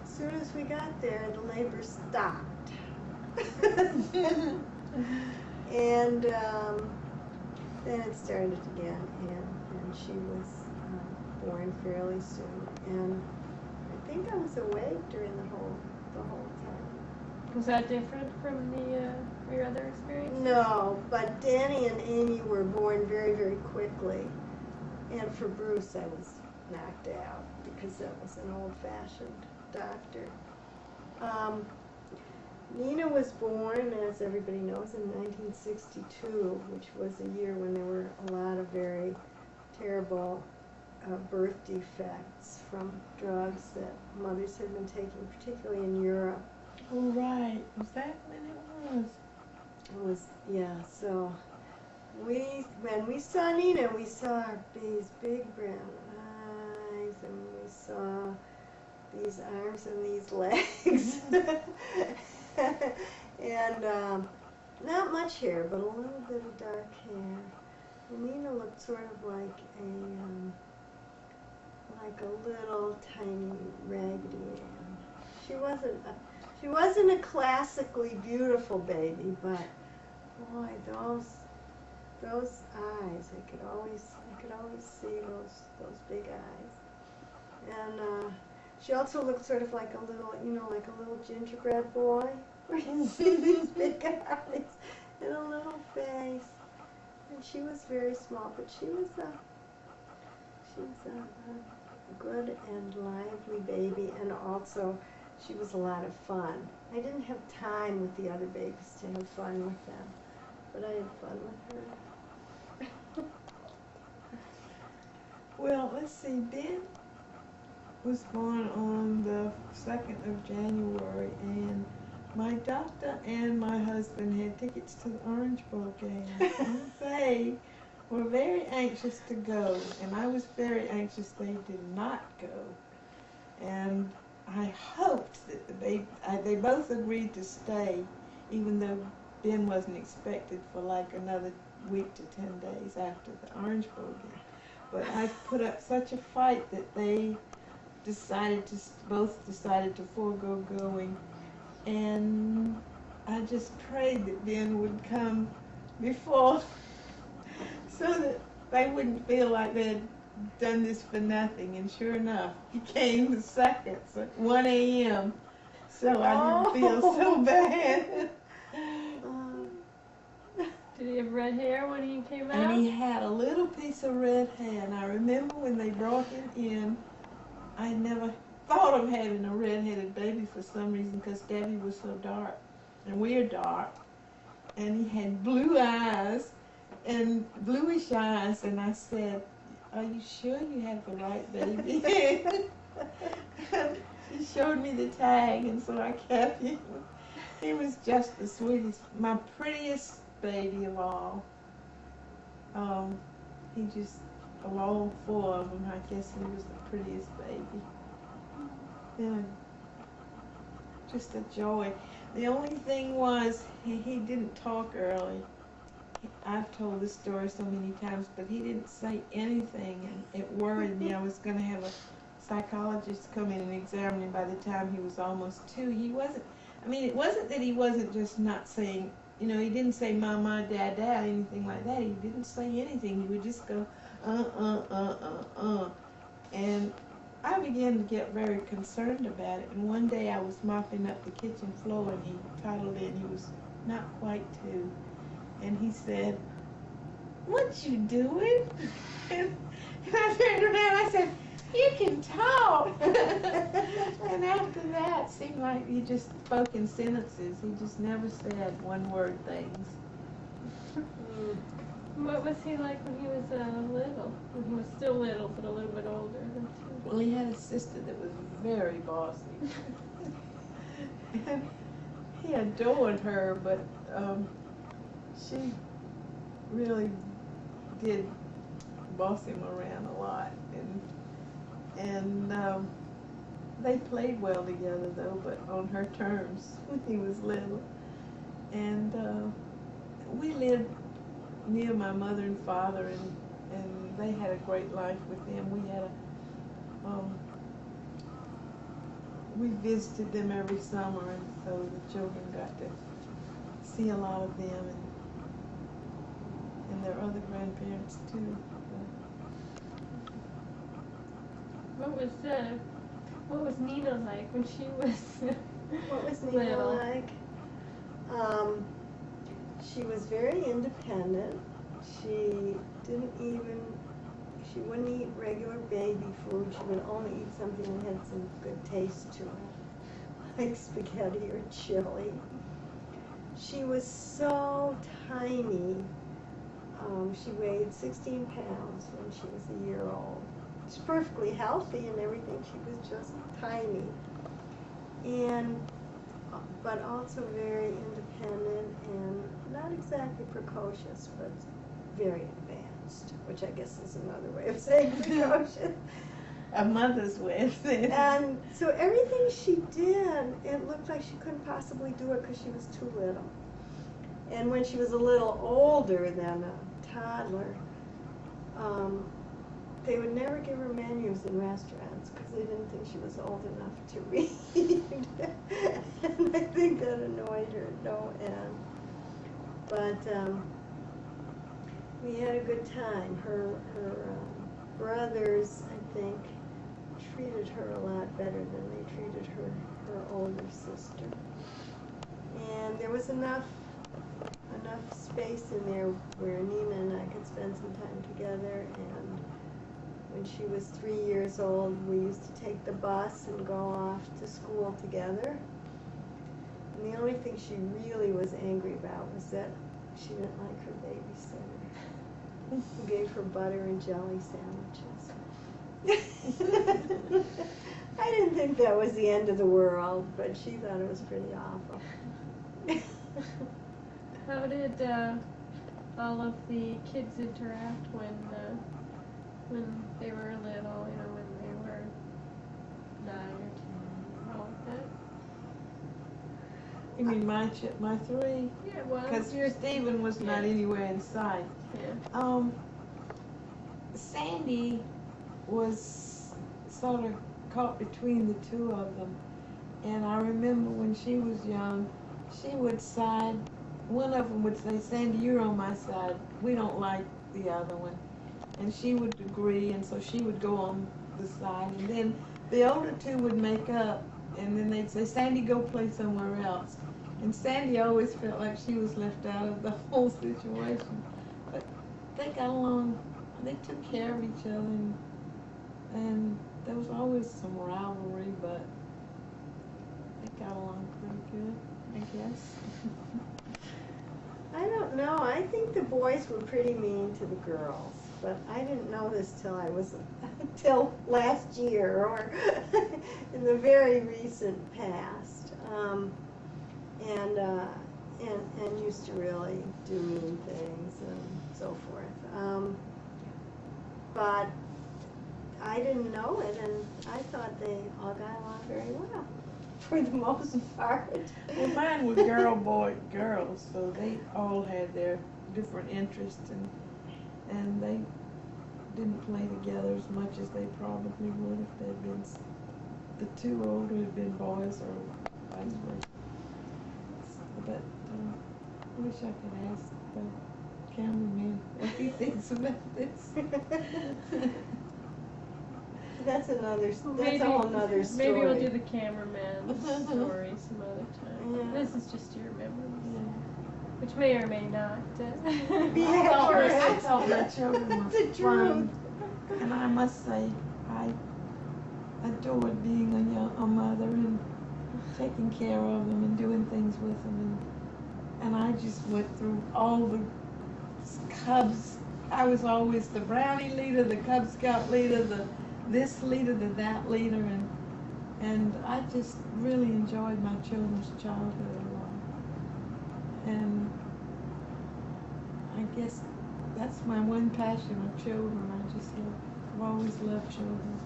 as soon as we got there, the labor stopped. And then it started again, and she was born fairly soon. And I think I was awake during the whole time. Was that different from your other experience? No, but Danny and Amy were born very, very quickly. And for Bruce, I was knocked out because that was an old-fashioned doctor. Nina was born, as everybody knows, in 1962, which was a year when there were a lot of very terrible birth defects from drugs that mothers had been taking, particularly in Europe. Oh, right. Was that when it was? It was, yeah, so when we saw Nina, we saw these big brown eyes, and we saw these arms and these legs. And not much hair, but a little bit of dark hair. And Nina looked sort of like a little tiny Raggedy Ann. She wasn't a classically beautiful baby, but boy, those eyes, I could always see those big eyes. And she also looked sort of like a little gingerbread boy. You see these big eyes and a little face. And she was very small, but she was a good and lively baby, and also she was a lot of fun. I didn't have time with the other babies to have fun with them, but I had fun with her. Well, let's see, Ben was born on the 2nd of January, and my doctor and my husband had tickets to the Orange Bowl game. And they were very anxious to go, and I was very anxious they did not go. And I hoped that they both agreed to stay, even though Ben wasn't expected for like another week to 10 days after the Orange Bowl game. But I put up such a fight that they both decided to forego going, and I just prayed that Ben would come before, so that they wouldn't feel like they had done this for nothing. And sure enough, he came the 2nd, so at 1 a.m., so I didn't feel so bad. Did he have red hair when he came out? And he had a little piece of red hair, and I remember when they brought him in, I never thought of having a red-headed baby for some reason, because Debbie was so dark, and we're dark, and he had blue eyes, and bluish eyes, and I said, "Are you sure you have the right baby?" He showed me the tag, and so I kept him. He was just the sweetest, my prettiest baby of all. He just, of all 4 of them, I guess he was the prettiest baby. Yeah, just a joy. The only thing was, he didn't talk early. I've told this story so many times, but he didn't say anything, and it worried me. I was going to have a psychologist come in and examine him by the time he was almost 2. He wasn't, I mean, it wasn't that he wasn't just not saying, you know, he didn't say mama, dad, anything like that. He didn't say anything. He would just go, and I began to get very concerned about it. And one day I was mopping up the kitchen floor, and he toddled in. He was not quite 2. And he said, "What you doing?" And I turned around, I said, "You can talk." And after that, it seemed like he just spoke in sentences. He just never said one-word things. What was he like when he was little? When he was still little, but a little bit older than 2? Well, he had a sister that was very bossy. And he adored her, but she really did boss him around a lot. And they played well together, though, but on her terms when he was little. And we lived near my mother and father, and they had a great life with them. We had we visited them every summer, and so the children got to see a lot of them, and their other grandparents too. What was Nina like when she was What was Nina little? like? She was very independent. She wouldn't eat regular baby food. She would only eat something that had some good taste to it, like spaghetti or chili. She was so tiny. She weighed 16 pounds when she was a year old. She's perfectly healthy and everything. She was just tiny. But also very independent and not exactly precocious, but very advanced, which I guess is another way of saying precocious. A mother's way of saying it. And so everything she did, it looked like she couldn't possibly do it because she was too little. And when she was a little older than a toddler, they would never give her menus in restaurants because they didn't think she was old enough to read. And I think that annoyed her no end. But we had a good time. Her brothers, I think, treated her a lot better than they treated her older sister. And there was enough space in there where Nina and I could spend some time together. And when she was 3 years old, we used to take the bus and go off to school together. And the only thing she really was angry about was that she didn't like her babysitter, who gave her butter and jelly sandwiches. I didn't think that was the end of the world, but she thought it was pretty awful. How did all of the kids interact when they were little? You know, when they were 9 or 10, all of that. You mean my 3? Yeah, well, Because Stephen was not anywhere in sight. Yeah. Sandy was sort of caught between the two of them. And I remember when she was young, she would side, one of them would say, Sandy, you're on my side. We don't like the other one. And she would agree, and so she would go on the side. And then the older two would make up, and then they'd say, Sandy, go play somewhere else. And Sandy always felt like she was left out of the whole situation. But they got along, they took care of each other, and there was always some rivalry, but they got along pretty good, I guess. I don't know. I think the boys were pretty mean to the girls, but I didn't know this till last year or in the very recent past, and used to really do mean things and so forth. But I didn't know it, and I thought they all got along very well, for the most part. Well, mine were girls, so they all had their different interests, and they didn't play together as much as they probably would if they'd been, the two older had been boys or vice versa. But I wish I could ask the cameraman what he thinks about this. That's a whole nother story. Maybe we'll do the cameraman story some other time. Yeah. This is just your memories, which may or may not. I thought my children were The fun, and I must say, I adored being a mother and taking care of them and doing things with them, and I just went through all the Cubs. I was always the Brownie leader, the Cub Scout leader, the this leader, the that leader, and I just really enjoyed my children's childhood a lot. And I guess that's my one passion of children. I've always loved children,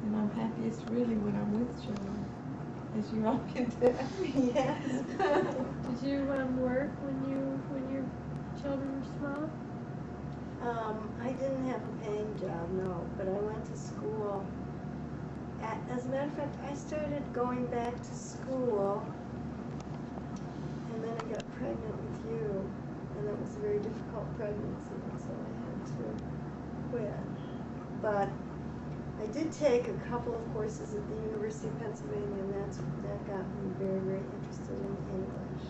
and I'm happiest really when I'm with children, as you all can tell. Yes. Did you work when your children were small? I didn't have a paying job, no, but I went to school. As a matter of fact, I started going back to school, and then I got pregnant with you, and it was a very difficult pregnancy, so I had to quit. But I did take a couple of courses at the University of Pennsylvania, and that got me very, very interested in English.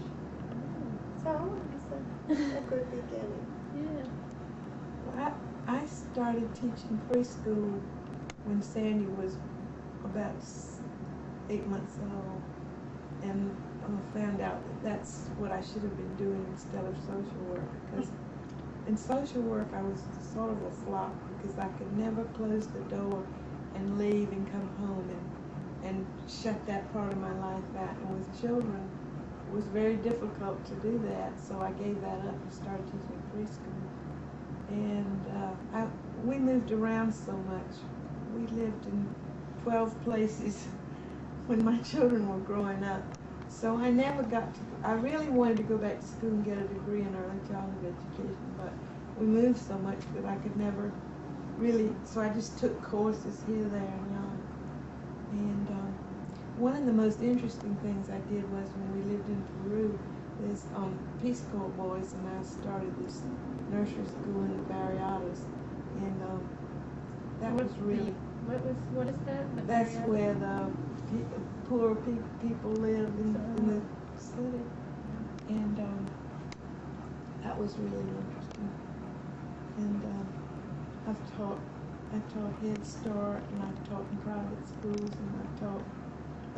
So it was a good beginning. Yeah. Well, I started teaching preschool when Sandy was about 8 months old, and I found out that that's what I should have been doing instead of social work, because in social work I was sort of a flop because I could never close the door and leave and come home and shut that part of my life out. And with children, it was very difficult to do that, so I gave that up and started teaching preschool. And we moved around so much. We lived in 12 places when my children were growing up. So I never got to, I really wanted to go back to school and get a degree in early childhood education, but we moved so much that I could never really, so I just took courses here, there, and yon. And one of the most interesting things I did was when we lived in Peru, this Peace Corps boys and I started this nursery school in the Barriados, and that was really. What is that? That's where the poor people lived in the city, and was really interesting. And I've taught Head Start, and I've taught in private schools, and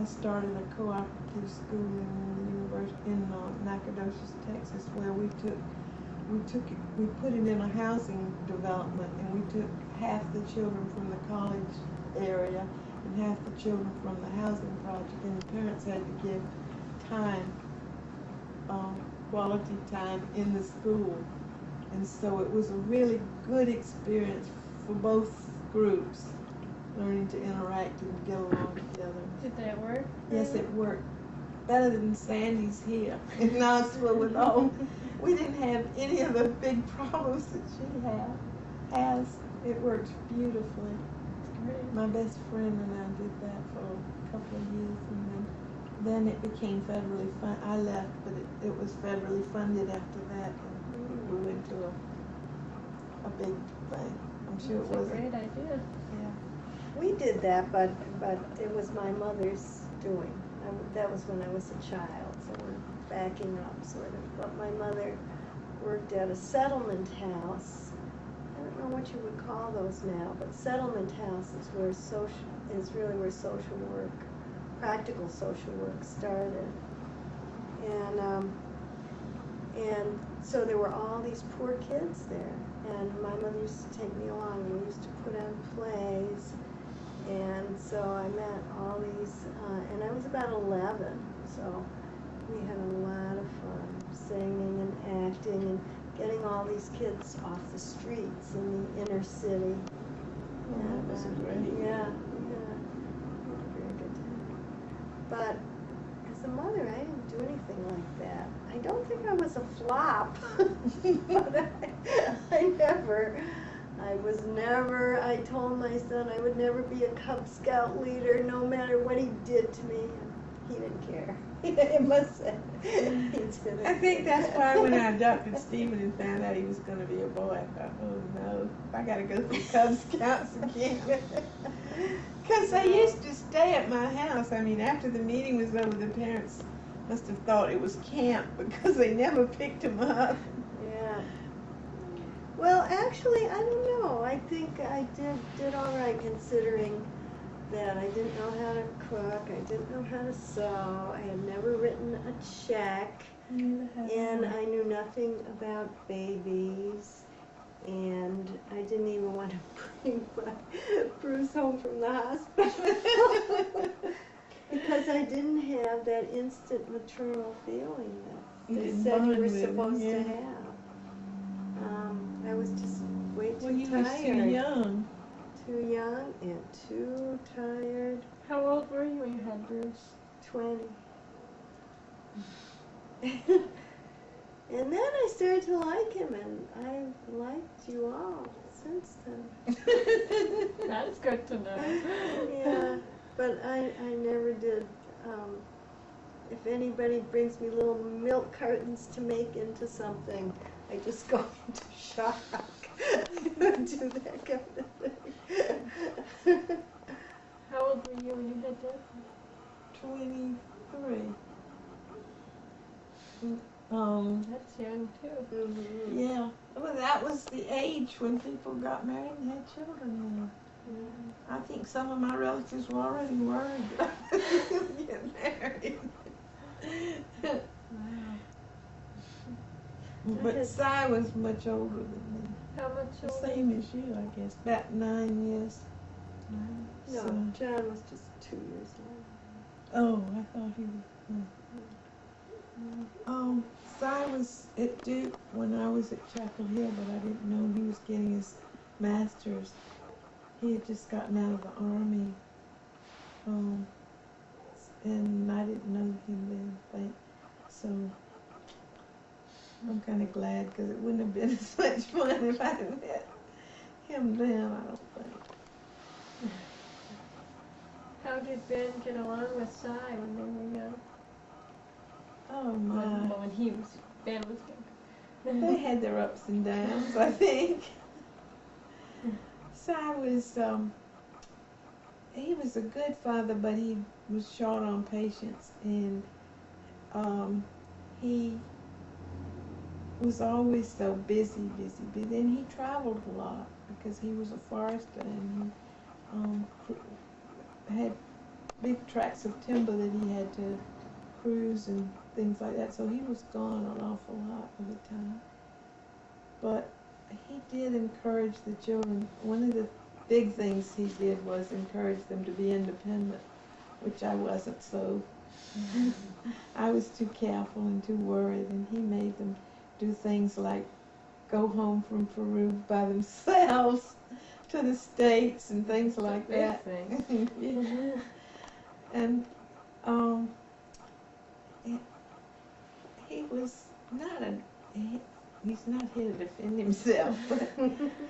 I started a cooperative school in the university in Nacogdoches, Texas, where we put it in a housing development, and we took half the children from the college area and half the children from the housing project, and the parents had to give time, quality time in the school. And so it was a really good experience for both groups, learning to interact and get along together. Did that work? Yes, it worked better than Sandy's here in Knoxville with all. We didn't have any of the big problems that she has. It worked beautifully. Great. My best friend and I did that for a couple of years, and then it became federally funded. I left, but it was federally funded after that, and we went to a big thing. I'm sure it was a great idea. Yeah. We did that, but it was my mother's doing. That was when I was a child, so we're backing up, sort of. But my mother worked at a settlement house. I don't know what you would call those now, but settlement house is really where social work, practical social work started. And so there were all these poor kids there, and my mother used to take me along, and we used to put on plays. And so I met all these, and I was about 11, so we had a lot of fun singing and acting and getting all these kids off the streets in the inner city. That was great. Yeah, we had a very good time. But as a mother, I didn't do anything like that. I don't think I was a flop, but I told my son I would never be a Cub Scout leader no matter what he did to me. He didn't care. He must say. I think that's why when I adopted Stephen and found out he was going to be a boy, I thought, oh no, I got to go through Cub Scouts again. Because they used to stay at my house. I mean, after the meeting was over, the parents must have thought it was camp because they never picked him up. Yeah. Well, actually, I don't know. I think I did all right considering that I didn't know how to cook, I didn't know how to sew, I had never written a check, and I knew nothing about babies, and I didn't even want to bring my Bruce home from the hospital because I didn't have that instant maternal feeling that they said you were supposed to have. I was just way too tired. Well, you were too young. Too young and too tired. How old were you when you had Bruce? 20. And then I started to like him, and I've liked you all since then. That's good to know. Yeah, but I never did. If anybody brings me little milk cartons to make into something, I just go into shock. I don't do that kind of thing. How old were you when you had Deb? 23. That's young too. Mm-hmm. Yeah. Well, that was the age when people got married and had children. I think some of my relatives were already worried that I was going to get married. Wow. But Cy was much older than me. How much The older? same as you, I guess. About 9 years. No, So, John was just 2 years old. oh, I thought he was. Cy was at Duke when I was at Chapel Hill, but I didn't know he was getting his master's. He had just gotten out of the Army. And I didn't know him then, so I'm kind of glad because it wouldn't have been as much fun if I hadn't met him then, I don't think. How did Ben get along with Cy when they were young? Oh my. When Ben was young. They had their ups and downs, I think. Cy was, he was a good father, but he was short on patience, and he was always so busy. And he traveled a lot because he was a forester and he had big tracts of timber that he had to cruise and things like that. So he was gone an awful lot of the time. But he did encourage the children. One of the big things he did was encourage them to be independent, which I wasn't so. I was too careful and too worried, and he made them do things like go home from Peru by themselves to the States and things like that. Yeah. And he was not he's not here to defend himself, but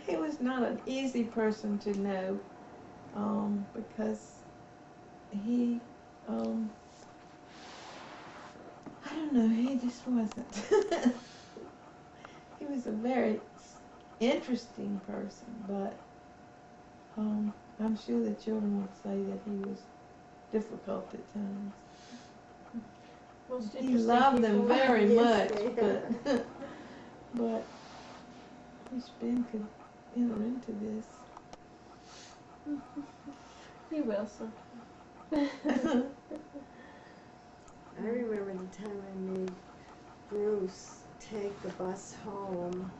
he was not an easy person to know, because he, I don't know, he just wasn't. He was a very interesting person, but I'm sure the children would say that he was difficult at times. Most He interesting loved them people. very Yes, much, they but wish Ben could enter into this. He will, so. I remember the time I made Bruce take the bus home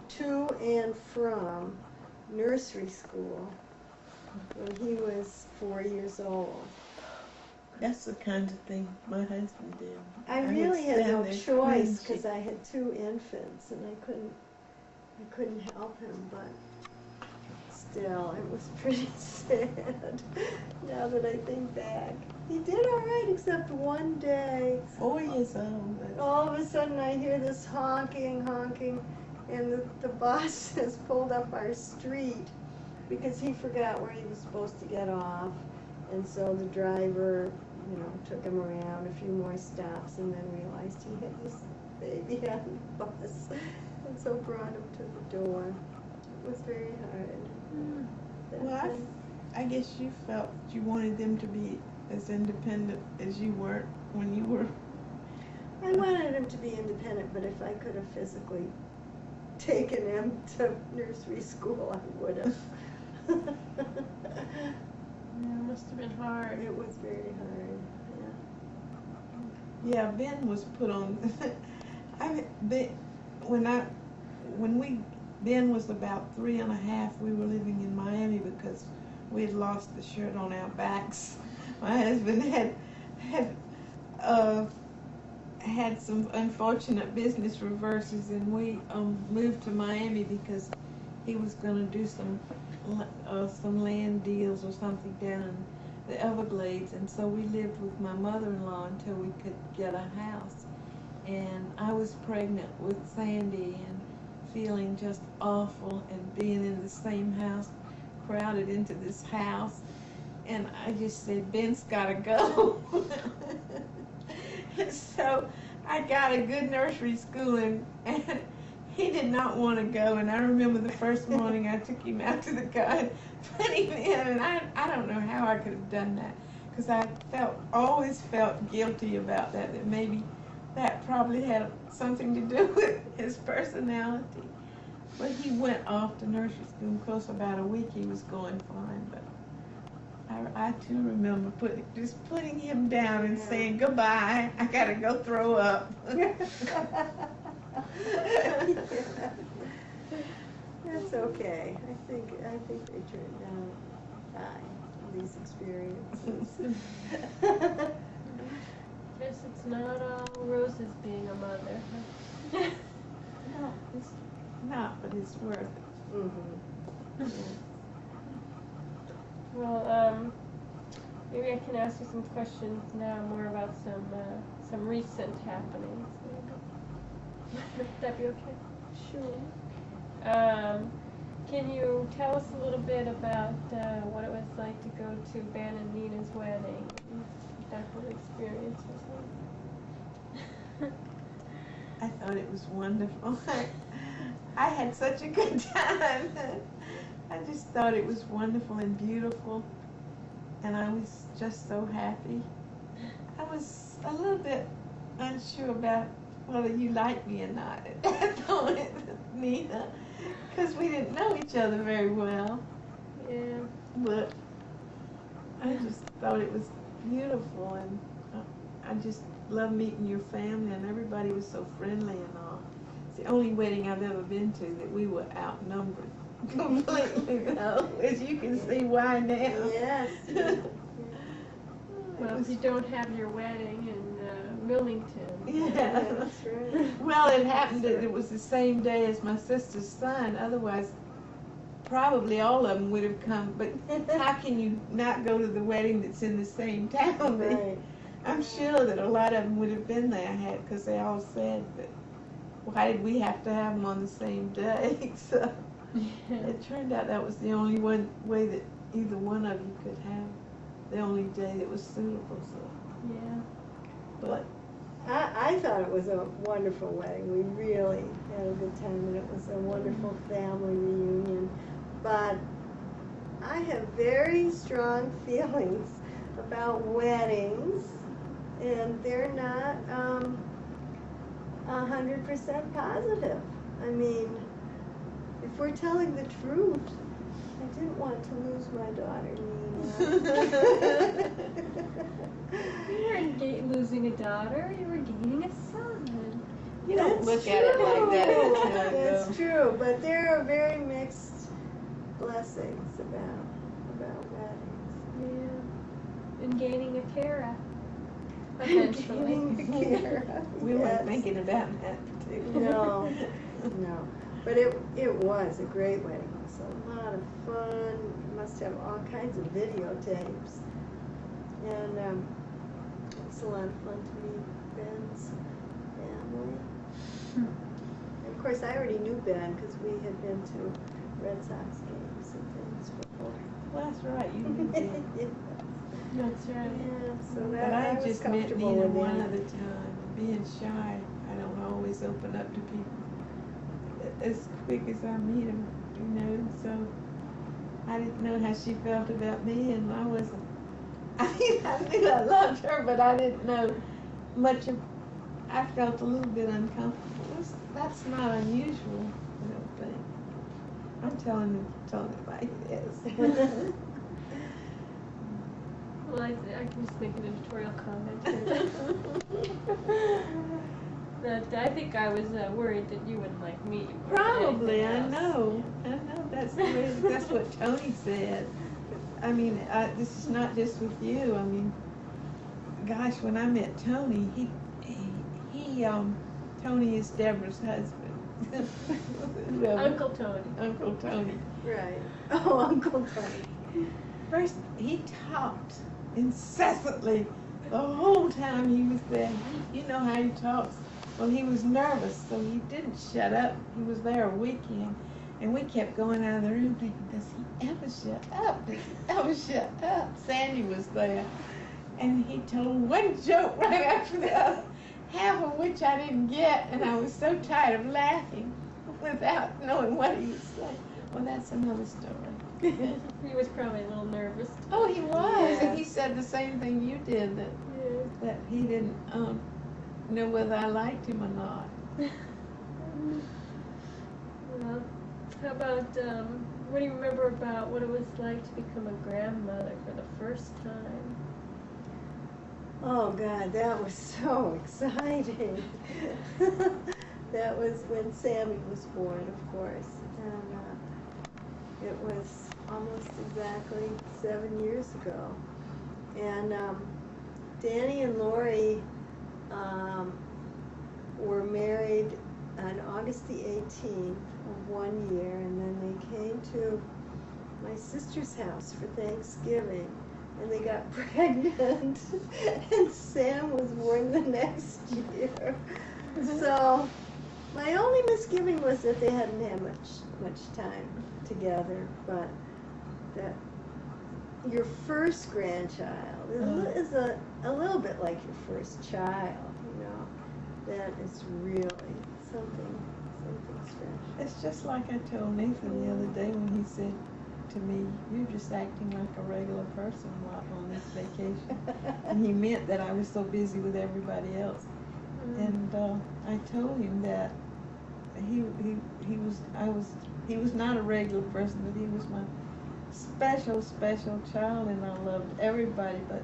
to and from nursery school when he was 4 years old. That's the kind of thing my husband did. I would really had stand no there choice cringing. because I had 2 infants and I couldn't help him, but still, it was pretty sad now that I think back. He did all right except one day. 4 years old. All of a sudden I hear this honking, and the bus has pulled up our street because he forgot where he was supposed to get off. And so the driver, took him around a few more stops and then realized he had this baby on the bus. And so brought him to the door. It was very hard. Well, I guess you felt you wanted them to be as independent as you were when you were. I wanted him to be independent, but if I could have physically taken him to nursery school, I would have. It must have been hard. It was very hard. Yeah, Ben was put on. Ben was about 3 and a half. We were living in Miami because we had lost the shirt on our backs. My husband had some unfortunate business reverses, and we moved to Miami because he was going to do some land deals or something down in the Everglades, and so we lived with my mother-in-law until we could get a house. And I was pregnant with Sandy and feeling just awful and being in the same house, crowded into this house. And I just said, Ben's gotta go. And so I got a good nursery school, and he did not want to go. And I remember the first morning I took him out to the car and put him in, and I don't know how I could have done that, because I always felt guilty about that maybe that probably had something to do with his personality. But he went off to nursery school. Of course, about a week he was going fine, but I too remember putting him down and saying, goodbye, I gotta go throw up. That's okay. I think they turned out fine, these experiences. Guess it's not all roses being a mother. No, it's not, but it's worth it. Mm-hmm. Well, maybe I can ask you some questions now, more about some recent happenings. Would that be okay? Sure. Can you tell us a little bit about what it was like to go to Ben and Nina's wedding? What that whole experience was like? I thought it was wonderful. I had such a good time. I just thought it was wonderful and beautiful, and I was just so happy. I was a little bit unsure about whether you like me or not. I told Nina, because we didn't know each other very well. Yeah. But I just thought it was beautiful, and I just love meeting your family, and everybody was so friendly and all. It's the only wedding I've ever been to that we were outnumbered completely, though, as you can see why now. Yes. Well, if you don't have your wedding in Wilmington. Yeah. That's right. Well, it happened that it was the same day as my sister's son. Otherwise, probably all of them would have come. But how can you not go to the wedding that's in the same town? Right. I'm sure that a lot of them would have been there because they all said that. Why did we have to have them on the same day? So it turned out that was the only one way that either one of you could have the only day that was suitable. So Yeah. but. I thought it was a wonderful wedding. We really had a good time, and it was a wonderful family reunion. But I have very strong feelings about weddings, and they're not 100% positive. I mean, if we're telling the truth, I didn't want to lose my daughter, Nina. You weren't losing a daughter, you were gaining a son. You don't That's look at it like that at the true. time, That's though. true, but there are very mixed blessings about weddings. Yeah. And gaining a Kara. Eventually. Gaining a Kara, We yes. weren't thinking about that too. No, no. But it was a great wedding. It was a lot of fun. You must have all kinds of videotapes. And it's a lot of fun to meet Ben's family. And of course, I already knew Ben because we had been to Red Sox games and things before. Well, that's right. You did that. Yeah, That's right. so But that I was just met comfortable Nina with one that. other time. Being shy, I don't always open up to people as quick as I meet them, you know. And so I didn't know how she felt about me, and I wasn't. I mean, I knew I loved her, but I didn't know much of. I felt a little bit uncomfortable. That's not unusual, I don't think. I'm telling it like it is. Well, I can just make an editorial comment here. That I think I was worried that you wouldn't like me. more than Probably, I anything else. know. That's the way, that's what Tony said. I mean, this is not just with you. I mean, gosh, when I met Tony, Tony is Deborah's husband. Uncle Tony. Uncle Tony. Right. Oh, Uncle Tony. First, he talked incessantly the whole time he was there. You know how he talks. Well, he was nervous, so he didn't shut up. He was there a weekend, and we kept going out of the room thinking, does he ever shut up? Does he ever shut up? Sandy was there, and he told one joke right after the other, half of which I didn't get, and I was so tired of laughing without knowing what he was saying. Well, that's another story. He was probably a little nervous. Oh, he was. Yeah. And he said the same thing you did, that he didn't know whether I liked him or not. Well, how about, what do you remember about what it was like to become a grandmother for the first time? Oh God, that was so exciting. That was when Sammy was born, of course, and it was almost exactly 7 years ago. And Danny and Lori were married on August the 18th of 1 year, and then they came to my sister's house for Thanksgiving, and they got pregnant, and Sam was born the next year. So my only misgiving was that they hadn't had much time together, but that your first grandchild is a little bit like your first child, you know. That is really something special. It's just like I told Nathan the other day when he said to me, you're just acting like a regular person while on this vacation. And he meant that I was so busy with everybody else. And and I told him that he was not a regular person, but he was my special child, and I loved everybody, but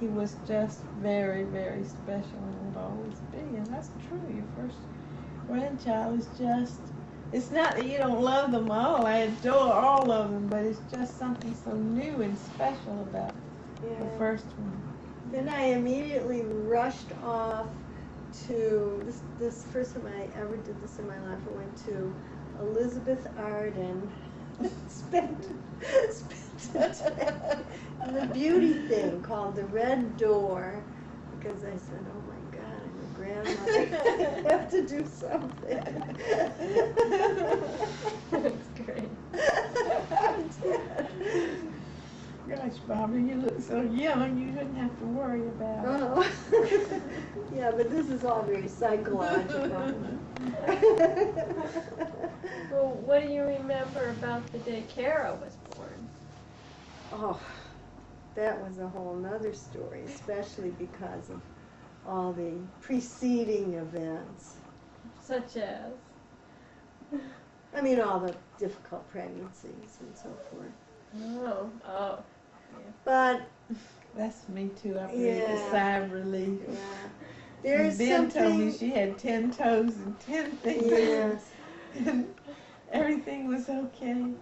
he was just very, very special and will always be. And that's true. Your first grandchild is just, it's not that you don't love them all. I adore all of them, but it's just something so new and special about the first one. Then I immediately rushed off to, this first time I ever did this in my life, I went to Elizabeth Arden, spent the beauty thing called the Red Door, because I said, oh my God, I'm a grandmother, I have to do something. That's great. Gosh, Barbara, you look so young, you shouldn't have to worry about it. Oh. Yeah, but this is all very psychological. Well, what do you remember about the day Kara was born? Oh, that was a whole nother story, especially because of all the preceding events. Such as? I mean, all the difficult pregnancies and so forth. Oh. But, That's me too. I breathed a Yeah. sigh of relief. yeah, there's Ben told me something, she had 10 toes and 10 fingers, yes, and everything was okay.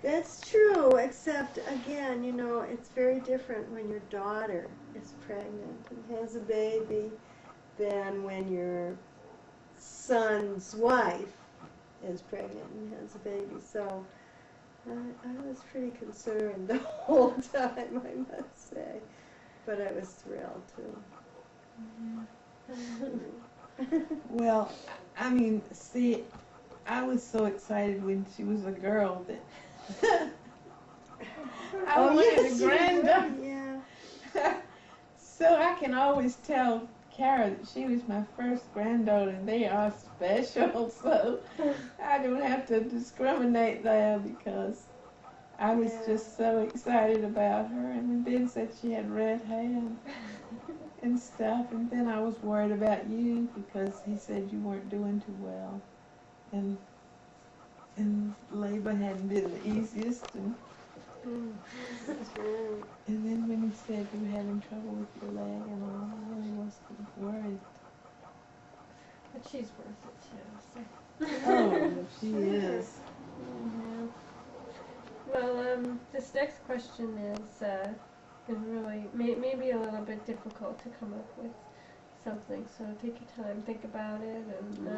that's true, except, again, you know, it's very different when your daughter is pregnant and has a baby than when your son's wife is pregnant and has a baby. So I was pretty concerned the whole time, I must say. But I was thrilled, too. Well, I mean, see, I was so excited when she was a girl that I wanted yes, a you granddaughter. were, yeah. So I can always tell Kara that she was my first granddaughter, and they are special, so I don't have to discriminate there because I was Yeah. just so excited about her. And then Ben said she had red hair and stuff, and then I was worried about you because he said you weren't doing too well, and labor hadn't been the easiest, and then when he said you were having trouble with your leg and all, I really was worried. But she's worth it too. So. Oh, she is. Yeah. Well, this next question is really maybe a little bit difficult to come up with something. So take your time, think about it, and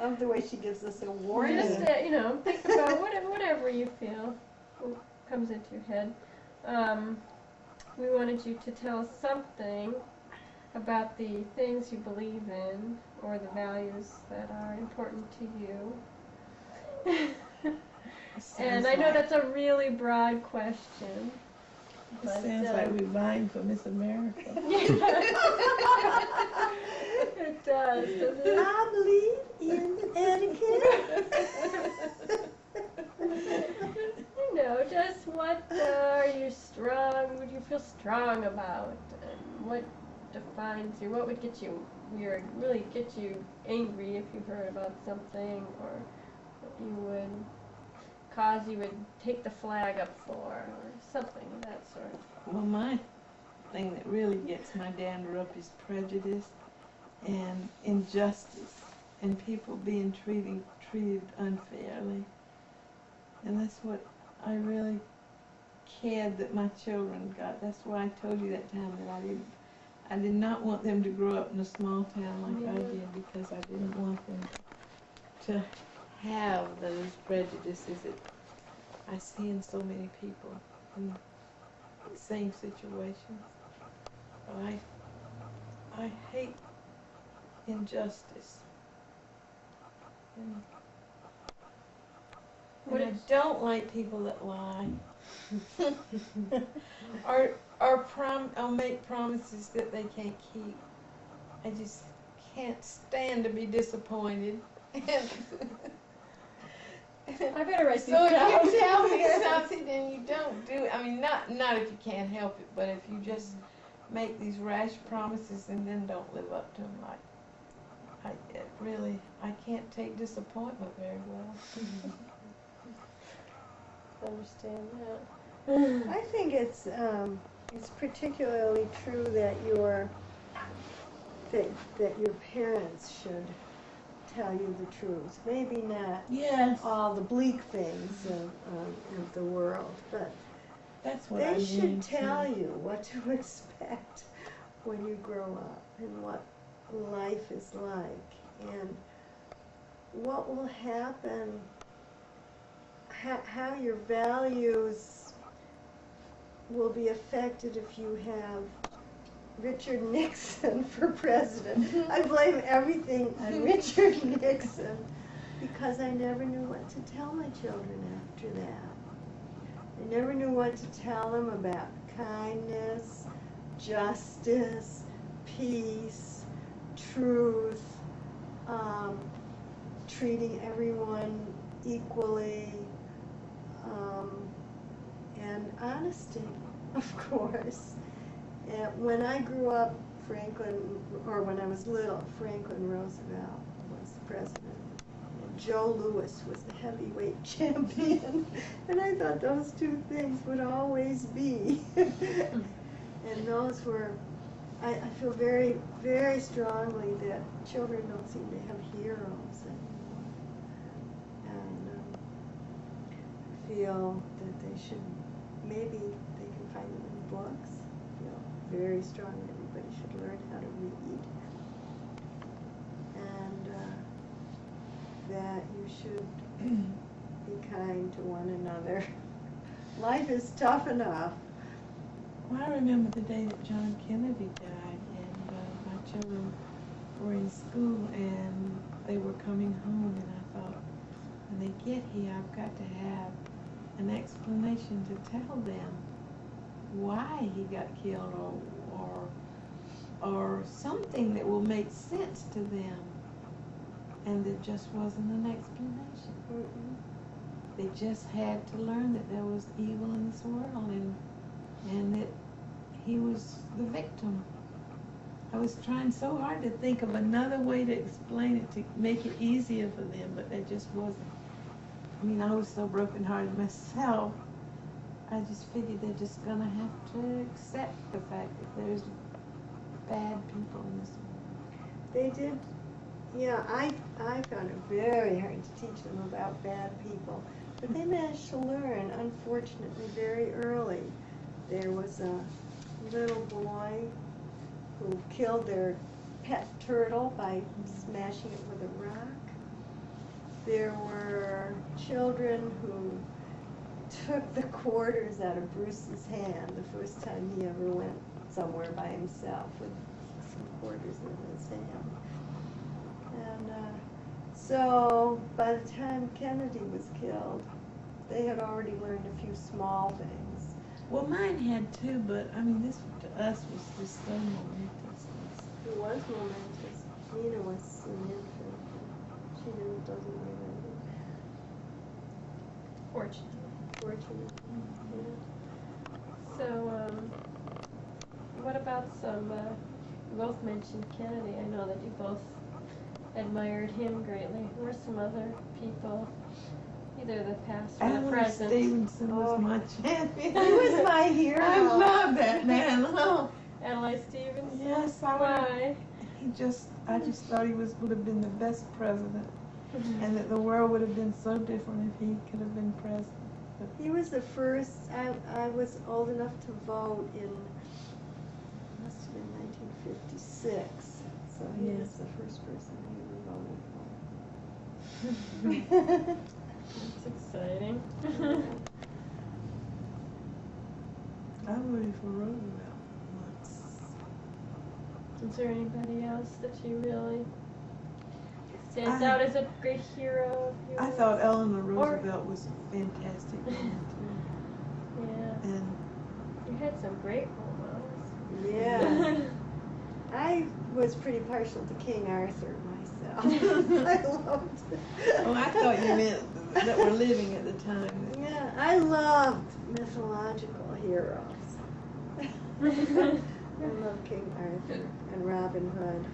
I love the way she gives us a warning. just think about whatever you feel comes into your head. We wanted you to tell us something about the things you believe in or the values that are important to you. And I know that's a really broad question. It sounds like we're vying for Miss America. It does, doesn't it? I believe in etiquette. Just what are you would you feel strong about, and what defines you, what would get you weird, really get you angry if you heard about something, or what you would cause you would take the flag up for, or something of that sort. Well, my thing that really gets my dander up is prejudice and injustice and people being treated unfairly. And that's what I really cared that my children got. That's why I told you that time that I did not want them to grow up in a small town like I did, because I didn't want them to have those prejudices that I see in so many people in the same situations. I hate injustice. And I don't like people that lie. or make promises that they can't keep. I just can't stand to be disappointed. I better write these So down. if you tell me something and you don't do it, I mean, not if you can't help it, but if you just make these rash promises and then don't live up to them. I can't take disappointment very well. Understand that. I think it's particularly true that that your parents should tell you the truth. Maybe not Yes, all the bleak things of the world, but that's what they I should mean. tell you what to expect when you grow up and what life is like and what will happen, how your values will be affected if you have Richard Nixon for president. I blame everything on Richard Nixon because I never knew what to tell my children after that. I never knew what to tell them about kindness, justice, peace, truth, treating everyone equally, and honesty, of course. And when I grew up, when I was little, Franklin Roosevelt was the president. And Joe Louis was the heavyweight champion. And I thought those two things would always be. And those were, I feel very, very strongly that children don't seem to have heroes anymore. And I feel that they should, maybe they can find them in books. I feel very strongly everybody should learn how to read. And that you should be kind to one another. Life is tough enough. Well, I remember the day that John Kennedy died, and my children were in school, and they were coming home, and I thought, when they get here, I've got to have an explanation to tell them why he got killed, or something that will make sense to them. And there just wasn't an explanation. They just had to learn that there was evil in this world, and that he was the victim. I was trying so hard to think of another way to explain it, to make it easier for them, but there just wasn't. I mean, I was so brokenhearted myself. I just figured they're just gonna have to accept the fact that there's bad people in this world. They did, yeah, I found it very hard to teach them about bad people. But they managed to learn, unfortunately, very early. There was a little boy who killed their pet turtle by smashing it with a rock. There were children who took the quarters out of Bruce's hand the first time he ever went somewhere by himself with some quarters in his hand. And so by the time Kennedy was killed, they had already learned a few small things. Well, mine had too, but I mean, this to us was just so momentous. It was momentous. Nina was an infant. She doesn't remember. Fortunately. Yeah. So, what about some, you both mentioned Kennedy. I know that you both admired him greatly. Who were some other people, either the past or the Adlai present? Stevenson was my champion. He was my hero. I love that man. Oh, Adlai Stevenson? yes, Why? I just thought he would have been the best president, and that the world would have been so different if he could have been president. But He was the first, I was old enough to vote in, must have been 1956. So he was the first person I ever voted for. That's exciting. I voted for Roosevelt once. Is there anybody else that you really stands out as a great hero of yours? I thought Eleanor Roosevelt was a fantastic woman too. Yeah. And You had some great role models. Yeah. I was pretty partial to King Arthur myself. I loved oh, I thought you meant that were living at the time. Yeah, I loved mythological heroes. I love King Arthur and Robin Hood.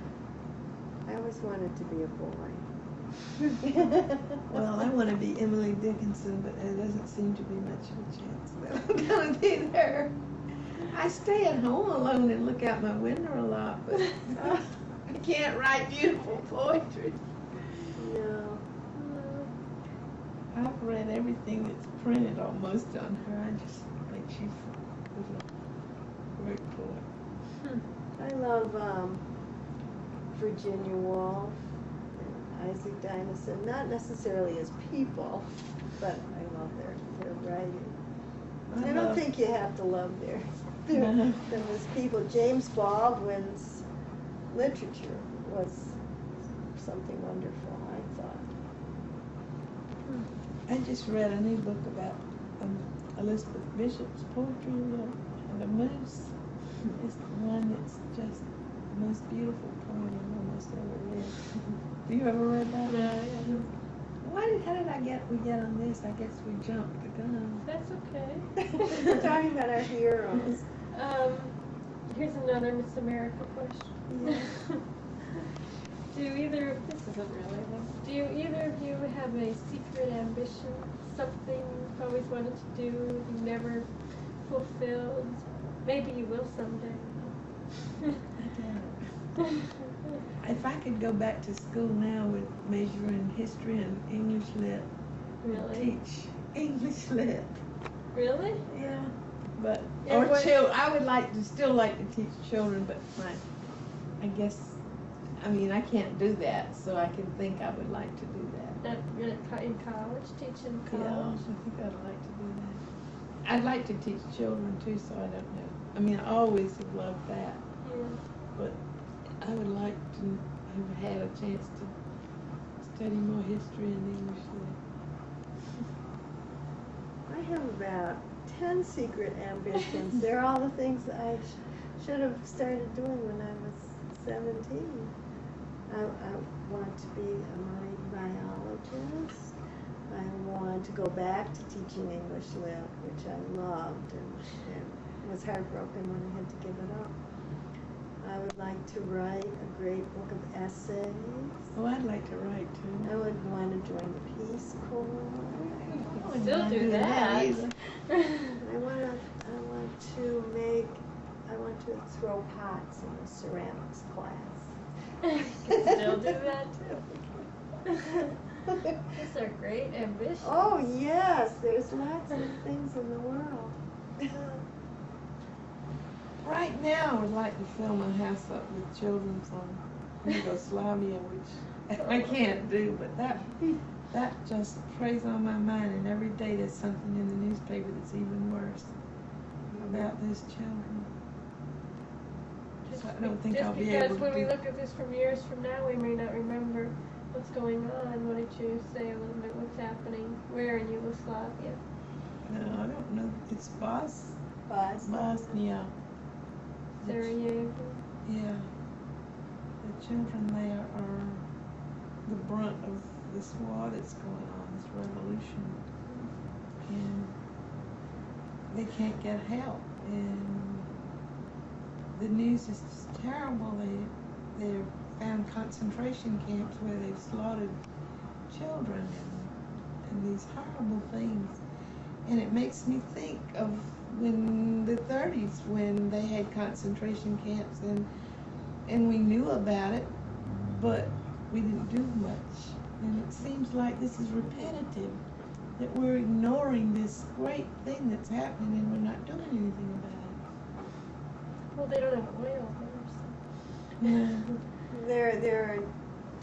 I always wanted to be a boy. Well, I want to be Emily Dickinson, but there doesn't seem to be much of a chance that I'm going to be there. I stay at home alone and look out my window a lot, but I can't write beautiful poetry. No. I've read everything that's printed almost on her. I just think she's a great poet. I love Virginia Woolf and Isaac Dynaston, not necessarily as people, but I love their writing. I don't think you have to love them as people. James Baldwin's literature was something wonderful, I thought. I just read a new book about Elizabeth Bishop's poetry, and the Moose is the one that's just the most beautiful poem I've almost ever read. Have you ever read that? No, yeah. How did we get on this? I guess we jumped the gun. That's okay. We're talking about our heroes. Here's another Miss America question. Do either of you have a secret ambition? Something you've always wanted to do, you never fulfilled? Maybe you will someday. If I could go back to school now with majoring history and English lit, Really? teach English lit. Really? Yeah. But Yeah, or what- I would still like to teach children, but I guess I can't do that, so I can think I would like to do that. In college, teaching Yeah, I college? think I'd like to do that. I'd like to teach children too, so I don't know. I always have loved that, Yeah. but I would like to have had a chance to study more history and English lit. I have about 10 secret ambitions. They're all the things that I should have started doing when I was 17. I want to be a marine biologist. I want to go back to teaching English lit, which I loved and was heartbroken when I had to give it up. I would like to write a great book of essays. Oh, I'd like to write too. I would want to join the Peace Corps. Still do that. either. I want to throw pots in the ceramics class. Still do that too. Those are great ambitions. Oh yes, there's lots of things in the world. Right now, I would like to fill my house up with children from Yugoslavia, which I can't do, but that just preys on my mind, and every day there's something in the newspaper that's even worse about those children. So I don't think I'll be able Just to when we do. look at this from years from now, we may not remember what's going on. Why don't you say a little bit what's happening where in Yugoslavia? No, I don't know. It's Bosnia. Sarajevo? Yeah. The children there are the brunt of this war that's going on, this revolution. And they can't get help. And the news is just terrible. They've found concentration camps where they've slaughtered children and these horrible things. And it makes me think of when the 30s, when they had concentration camps, and we knew about it, but we didn't do much. And it seems like this is repetitive, that we're ignoring this great thing that's happening and we're not doing anything about Well, they don't have oil there, it. No. There are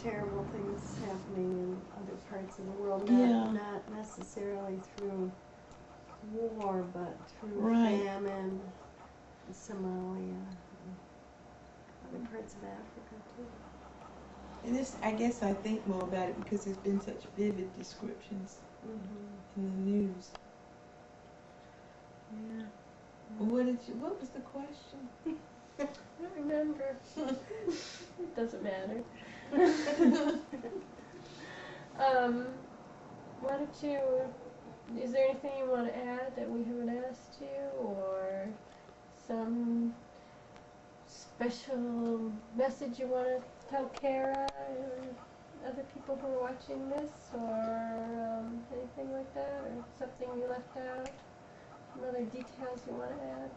terrible things happening in other parts of the world, not necessarily through war, but through famine, Somalia, other parts of Africa too. And this, I guess I think more about it because there's been such vivid descriptions in the news. Yeah. What was the question? I don't remember. It doesn't matter. Why don't you, is there anything you want to add that we haven't asked you, or some special message you want to tell Kara or other people who are watching this, or anything like that, or something you left out? Some other details you want to add?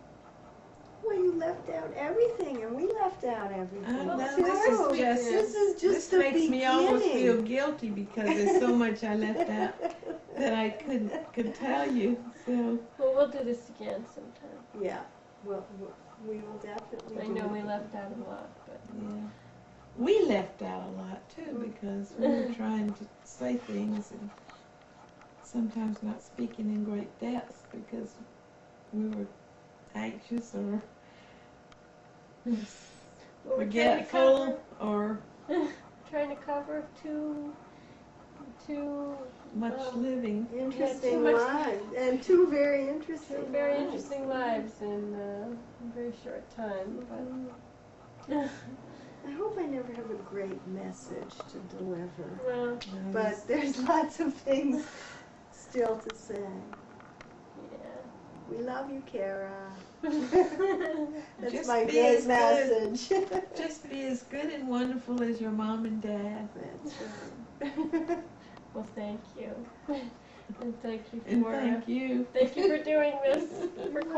Well, you left out everything, and we left out everything. No, too. this is just this the makes me almost beginning. feel guilty because there's so much I left out that I could tell you. So Well, we'll do this again sometime. Yeah, well, we will definitely. I do know it. we left out a lot, but yeah, we left out a lot too because we were trying to say things and sometimes not speaking in great depth because we were anxious or well, we're forgetful or trying to cover too much living. Interesting too much- lives, and two very interesting. very lives. interesting lives in a very short time. But I hope I never have a great message to deliver, well, but there's lots of things still to say. yeah. We love you, Kara. That's Just my be good as message. Just be as good and wonderful as your mom and dad. That's right. Well, thank you, and thank you And for thank you. thank you for doing this recording.